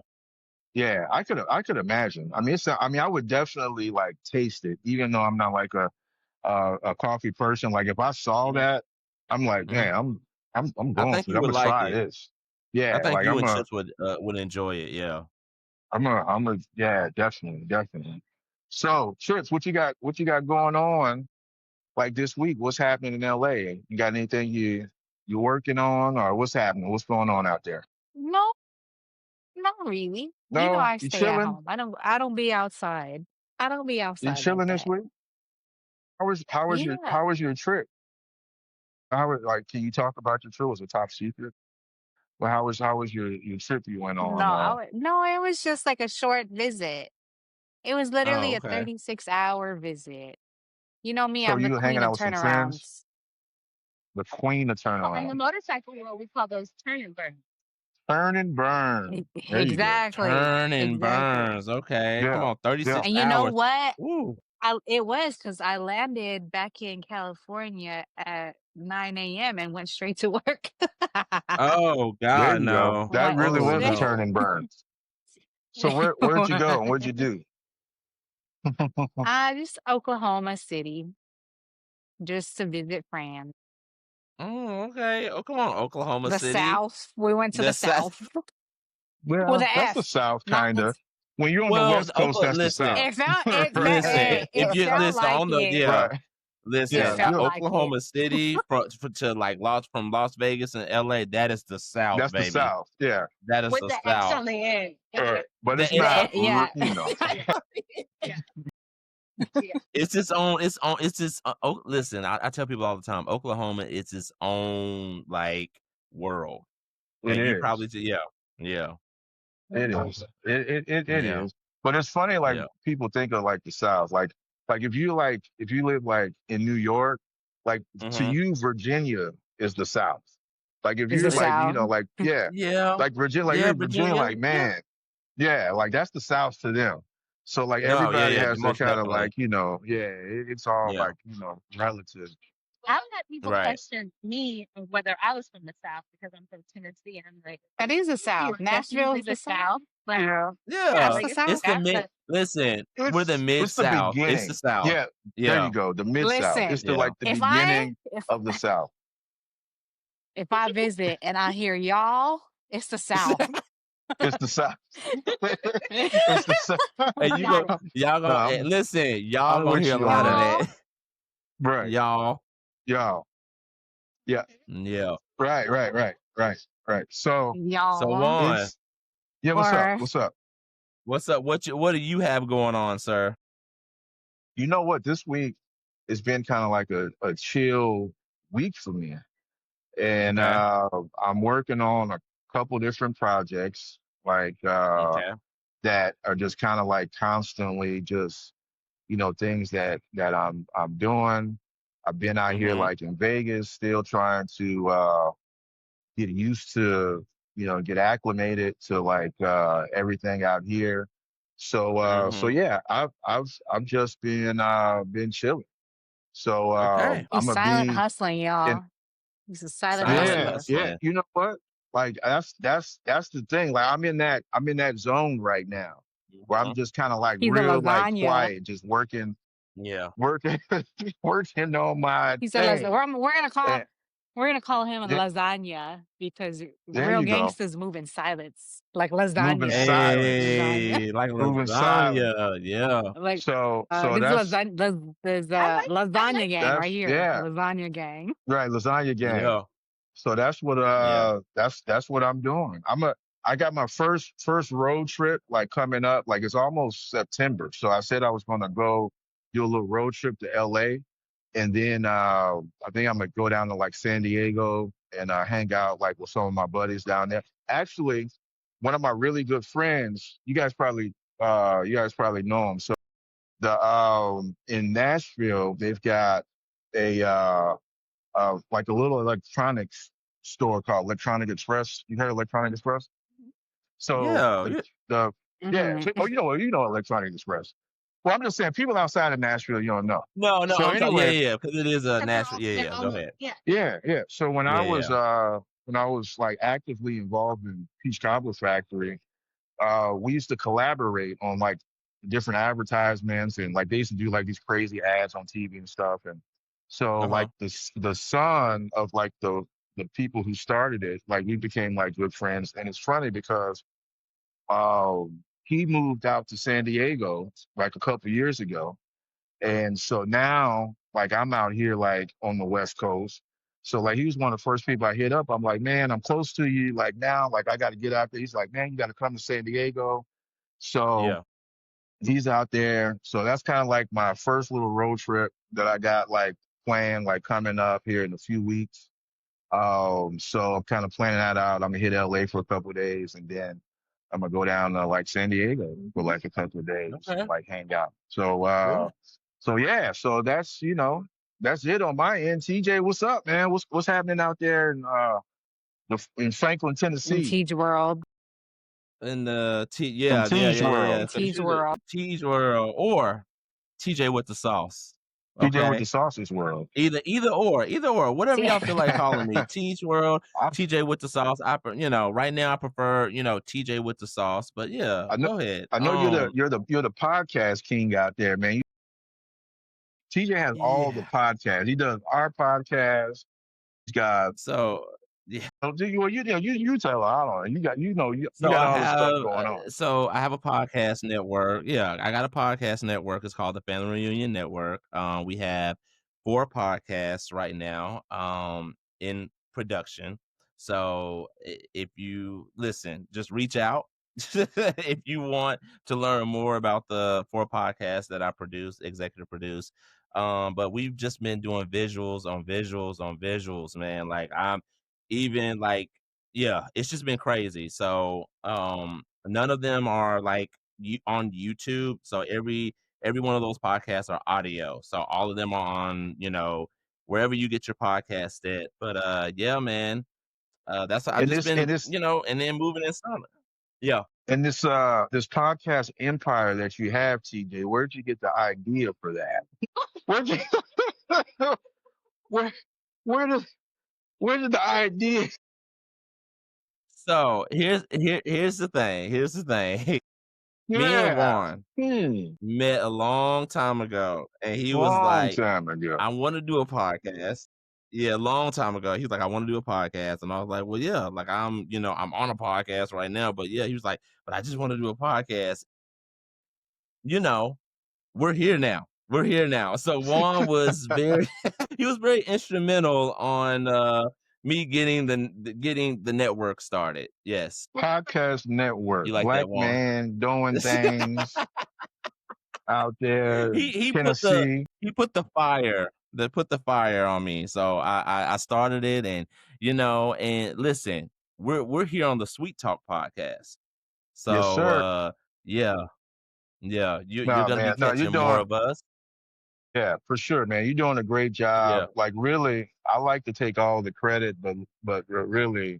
Yeah. I could imagine. I mean, I mean, I would definitely like taste it, even though I'm not like a coffee person. Like if I saw Hmm. that, I'm like, Hmm. man, I'm I going think for it. you I'm would gonna like try it. this. I Yeah. think Like you and Chips would enjoy it. Yeah. yeah, definitely, definitely. So, Chips, what you got going on like this week? What's happening in LA? You got anything you working on or what's happening? What's going on out there? No, Not really. You know, No, I you stay at chilling? home. I don't be outside. I don't be You outside like chilling this that. week? Yeah. How was your trip? How was like? Can you talk about your trip? Was it top secret? Well, how was your trip you went on? No, it was just like a short visit. It was literally Oh, a okay. 36-hour visit. You know me, So I'm the you were hanging queen out of with some friends? turnarounds. The queen of Well, in the turnaround. motorcycle world, we call those turn and burn. Turn and burn. There you go. Exactly. Turn and Exactly. burns. Okay. Come Yeah. on, Yeah. 36 And you know hours. what? Ooh. It was because I landed back in California at 9 a.m. and went straight to work. Oh There God, you go. no. That Went really Oh was a straight. turn no. and burn. So where'd you go and what'd you do? Just Oklahoma City, just to visit friends. Oh, okay. Oh, come on, Oklahoma The City. South. We went to the That's South with Well, an that's the S. South Not kinda. When you're on the well, West the Coast, Oklahoma. that's the Listen, South. it felt listen. Right. If it you felt listen like on the it. yeah, Right. It listen, Yeah. the felt You like it. Oklahoma City to like from Las Vegas and LA. That is the South, that's the baby. South. Yeah. That is With the the X South. on the end. But That it's it's not, Yeah. you know. Yeah. Yeah. it's its own. It's its. Oh, listen, I tell people all the time, Oklahoma it's its own like world, It and you is. probably yeah, yeah, It is. It yeah, is. But it's funny, like yeah. people think of like the South. Like if you live like in New York, like to Mm-hmm. you, Virginia is the South. Like if Is you're the like, South. like, yeah, Yeah, like Virginia, like you're yeah, in Virginia, Virginia. like, Yeah. man, yeah, like that's the South to them. So like No, yeah, everybody yeah, has their most kind of definitely. like, yeah, it's all Yeah, like, relative. I've had people right. question me on whether I was from the South because I'm from Tennessee, and I'm like, That is the "Tennessee South. is Nashville definitely is the the South. South, but yeah, That's Yeah, like the it's the it's South. the South, mid. but Listen, we're the mid It's the South. It's the beginning. South. Yeah, there you Yeah, go. The mid South. Listen, It's the yeah. like the if I beginning of the South. if I visit and I hear y'all, it's the South. It's the South. It's the South. And you got it. y'all No, gonna listen. Y'all I'm gonna with hear a you on lot of that. Y'all, that. Right. Y'all. Y'all. Yeah. Yeah. Right. So So Y'all. Juan, it's yeah, what's up? Or What's up? what's up? What do you have going on, sir? You know what? This week it's been kind of like a chill week for me. And Okay. I'm working on a couple different projects like Okay. that are just kind of like constantly just things that I'm doing. I've been out here Mm-hmm. like in Vegas, still trying to get used to, get acclimated to like everything out here. So Mm-hmm. yeah, I've just been chilling. So Okay. I'm he's gonna silent be hustling, in. y'all. He's a silent Silent Yeah, hustler. yeah. hustling. You know what? Like that's the thing. Like I'm in that zone right now where I'm Mm-hmm. just kind of like He's a real like lasagna. quiet, just Yeah. working, working on my He's a thing. And we're gonna call him a th- lasagna because there real you go. gangsters move in silence, like Moving lasagna. silence, Lasagna. Hey, like moving silence. lasagna. Yeah. Like So this that's lasagna. There's I like I lasagna like gang it. right that's here. yeah, Lasagna gang. right. Lasagna gang. Yeah. So that's what Yeah. that's what I'm doing. I got my first road trip like coming up. Like it's almost September. So I said I was gonna go do a little road trip to LA. And then I think I'm gonna go down to like San Diego and hang out like with some of my buddies down there. Actually, one of my really good friends, you guys probably know him. So the in Nashville, they've got a like a little electronics store called Electronic Express. You heard of Electronic Express? So Yeah. the Yeah. the yeah. Hmm. Oh, you know Electronic Express. Well, I'm just saying, people outside of Nashville, you don't know. No, no, So I'm sorry. Yeah, anyway, yeah, because it is a Because natural. Yeah, they're yeah. Go on the ahead. yeah. yeah. So Yeah, yeah. when I was like actively involved in Peach Cobbler Factory, we used to collaborate on like different advertisements, and like they used to do like these crazy ads on TV and stuff. And so Uh-huh. like the son of like the people who started it, like we became like good friends. And it's funny because he moved out to San Diego like a couple years ago, and so now like I'm out here like on the West Coast. So like he was one of the first people I hit up. I'm like, man, I'm close to you. Like now, like I got to get out there. He's like, man, you got to come to San Diego. So Yeah. he's out there. So that's kind of like my first little road trip that I got like planned, like coming up here in a few weeks. So I'm kind of planning that out. I'm gonna hit LA for a couple of days, and then I'm gonna go down to like San Diego for like a couple of days and Okay. like hang out. Good. So yeah, so that's that's it on my end. TJ, what's up, man? What's happening out there in in Franklin, In Tennessee, Teach World. And the T, in yeah, yeah, T's yeah, yeah, world? yeah. In So Teach it's either World. T's or TJ with the sauce. TJ with the Okay. sausage world. Either or, whatever See, y'all feel like calling me. T's World, I, TJ with the sauce. Right now I prefer, TJ with the sauce. But yeah, I know, go ahead. I know you're the podcast king out there, man. TJ has all the Yeah. podcasts. He does our podcast. He's got. So yeah. Well, you tell her. I don't know. You So got I all this have stuff going on. a podcast network. Yeah, I got a podcast network. It's called the Family Reunion Network. We have 4 podcasts right now in production. So if you listen, just reach out if you want to learn more about the 4 podcasts that I produce, executive produce. But we've just been doing visuals on visuals on visuals, man. Like I'm even like yeah, it's just been crazy. So, none of them are like on YouTube. So every one of those podcasts are audio. So all of them are on, wherever you get your podcast at. But yeah, man, that's I've And just this been, and this and then moving in silent. Yeah. and this this podcast empire that you have, TJ. Where'd you get the idea for that? Where'd you where where did where did the idea? So here's the thing. Here's the thing. Me and Yeah. Juan met a long time ago, and he was Long like, time ago. I want to do a podcast. Yeah, a long time ago. He was like, I want to do a podcast. And I was like, well, yeah, like I'm on a podcast right now. But yeah, he was like, but I just want to do a podcast. You know, we're here now. We're here now. So Juan was very he was very instrumental on me getting the network started. Yes. Podcast network. You like that, Black Juan? man doing things out there he in he put the Tennessee. he put the fire put the fire on me. So I started it, and listen, we're here on the Sweet Talk podcast. Yes, So sir. yeah, yeah, you're No, gonna be man. No, you're catching more doing. of us. Yeah, for sure, man. You're doing a great job. Yeah. Like, really, I like to take all the credit, but really,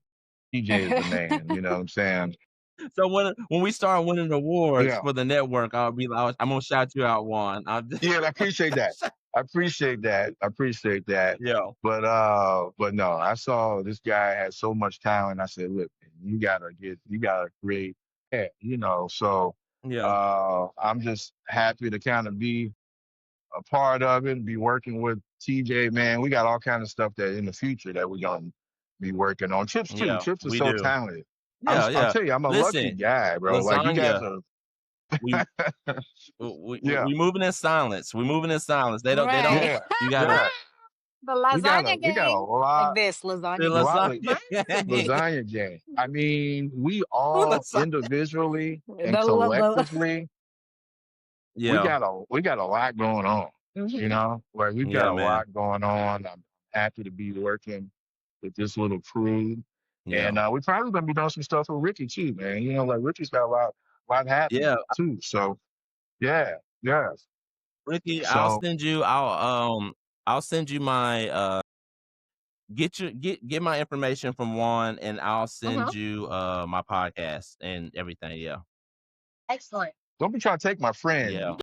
TJ is the man. You know what I'm saying? So when we start winning awards Yeah, for the network, I'm gonna shout you out, Juan. yeah. I appreciate that. I appreciate that. I appreciate that. Yeah, But no, I saw this guy had so much talent. I said, look, man, you gotta create. Yeah, So, yeah, I'm just happy to kind of be a part of it and be working with TJ, man. We got all kind of stuff that in the future that we're gonna be working on. Chips too. yeah. Chips is We so do. talented. Yeah, I'll yeah. tell you, I'm a lucky Listen, guy, bro. Like you guys lasagna. are. We we Yeah, we moving in silence. We moving in silence. They don't. right. yeah, You gotta yeah. The We got a lasagna we got a gang. Like lot this, the lasagna gang. lot of lasagna. lasagna gang. I mean, we all Lasagna. individually and The collectively, Yeah, we got a lot going on. Like we've got yeah, a man. lot going on. I'm happy to be working with this little crew. Yeah, And we're probably gonna be doing some stuff with Ricky too, man. Like Ricky's got a lot happening yeah. too. So yeah, yeah. Ricky, So I'll send you my get my information from Juan, and I'll Uh-huh. send you my podcast and everything. Yeah, Excellent. don't be trying to take my friend. yeah.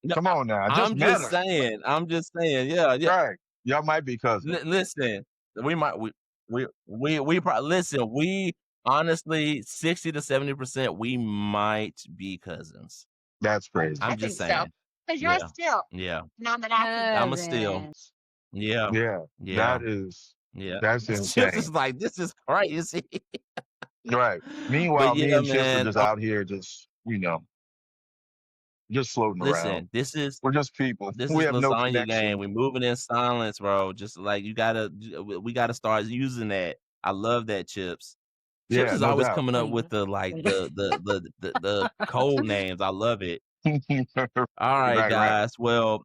No, Come on now. I just I'm met just her. saying. I'm just saying. Yeah, yeah. Right. Y'all might be cousins. Listen, we might we probably listen. We honestly 60 to 70% we might be cousins. That's crazy. I I'm think just so. saying. Because you're Yeah, still yeah. non-monogamous. I'm a still. Cousins. Yeah, Yeah. yeah, That is yeah. that's Chips is insane. like this is crazy. Right. But Meanwhile, me yeah, and Chips are man. just out here just, just floating around. Listen, this is We're just people. this We is have no lasagna gang. connection. We moving in silence, bro. Just like we gotta start using that. I love that, Chips. Chips Yeah, is no always doubt. coming up with Mhm. the like the code names. I love it. All right, Right, right. guys. Well,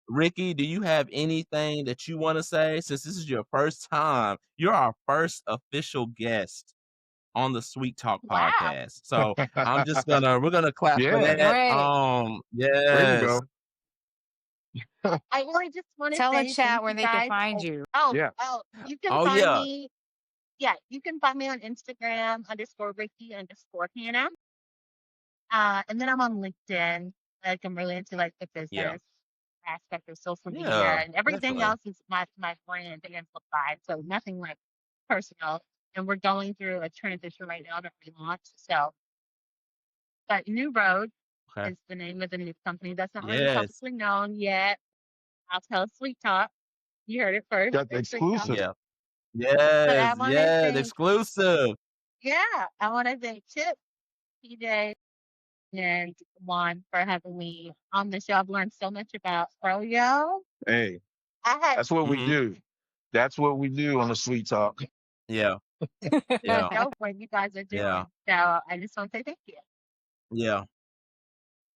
Ricky, do you have anything that you want to say? Since this is your first time, you're our first official guest on the Sweet Talk Wow. podcast. So we're gonna clap for Yeah, that. Great. there you Yes. go. I really just want to Tell the say thank chat where you they can guys. find Oh, you. oh, Yeah. oh, you can Oh find yeah. me. Yeah, you can find me on Instagram _Ricky_Hannah. And then I'm on LinkedIn. Like I'm really into like the Yeah. business aspect of social media, Yeah. and everything Definitely. else is my brand amplified. So nothing like personal. And we're going through a transition right now to relaunch. So, but New Road Okay. is the name of the new company. That's not really Yes. publicly known yet. I'll tell Sweet Talk. You heard it first. Got the It's Sweet Talk. exclusive. Yeah. But I Yes. want to Yes. thank, Exclusive. yeah, I want to thank Chip, PJ, and Juan for having me on the show. I've learned so much about Froyo. Hey, I had that's what we Hmm. do. That's what we do on the Sweet Talk. Yeah. Yeah. no what you guys are Yeah. doing. So I just want to say thank you. Yeah.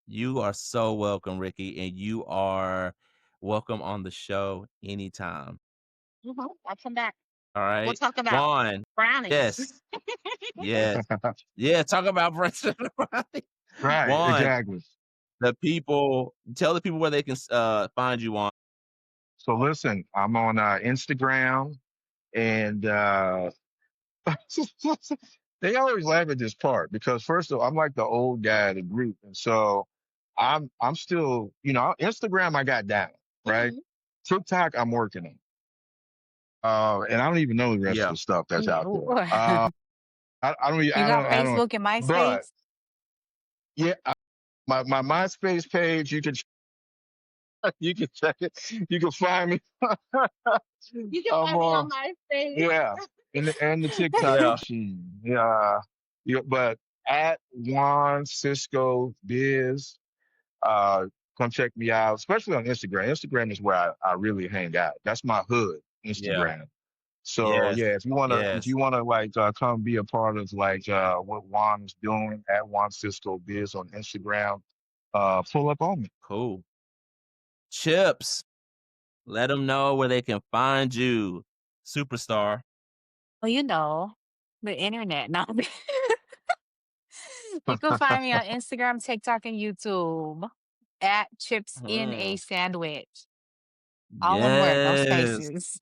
You are so welcome, Ricky, and you are welcome on the show anytime. I'll come back. All We'll right. talk about Juan. brownies. Yes. Yes. Yeah. Talk about Brunch. Right, Juan, exactly. tell the people where they can find you on. So listen, I'm on Instagram and they always laugh at this part because first of all, I'm like the old guy of the group. And so I'm still, Instagram I got down, right? Mhm. TikTok I'm working on. And I don't even know the rest of Yeah. the stuff that's out Ooh. there. I don't, You got Facebook and but MySpace? yeah, my MySpace page, you can check it. You can find me. You can I'm find me on on, my face. yeah, and the TikTok Yeah. machine. Yeah, yeah, but at Juan Cisco Biz, uh, come check me out, especially on Instagram. Instagram is where I really hang out. That's my hood, Yeah. Instagram. So Yes. yeah, if Yes. you wanna like come be a part of like what Juan is doing at Juan Cisco Biz on Instagram, pull up on me. Cool. Chips. Let them know where they can find you, superstar. Well, the internet. No. You can find me on Instagram, TikTok, and YouTube at Chips in a Mm. Sandwich. All one word, no Yes. spaces.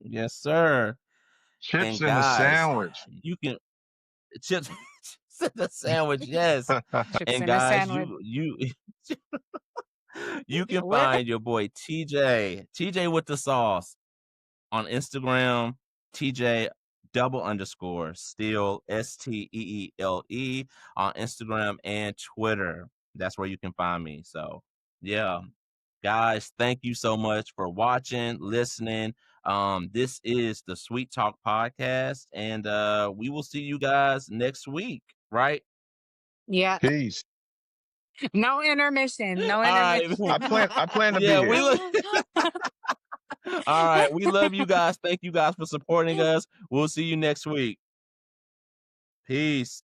Yes, sir. Chips And in the guys, sandwich. you can chips the sandwich, yes. Chips And in a guys, sandwich. you can What? find your boy TJ with the sauce on Instagram, TJ _Steele STEELE on Instagram and Twitter. That's where you can find me. So yeah. Guys, thank you so much for watching, listening. This is the Sweet Talk podcast, and we will see you guys next week, right? Yeah. Peace. No intermission. No All right. intermission. I plan to be Yeah, we here. look. All right, we love you guys. Thank you guys for supporting us. We'll see you next week. Peace.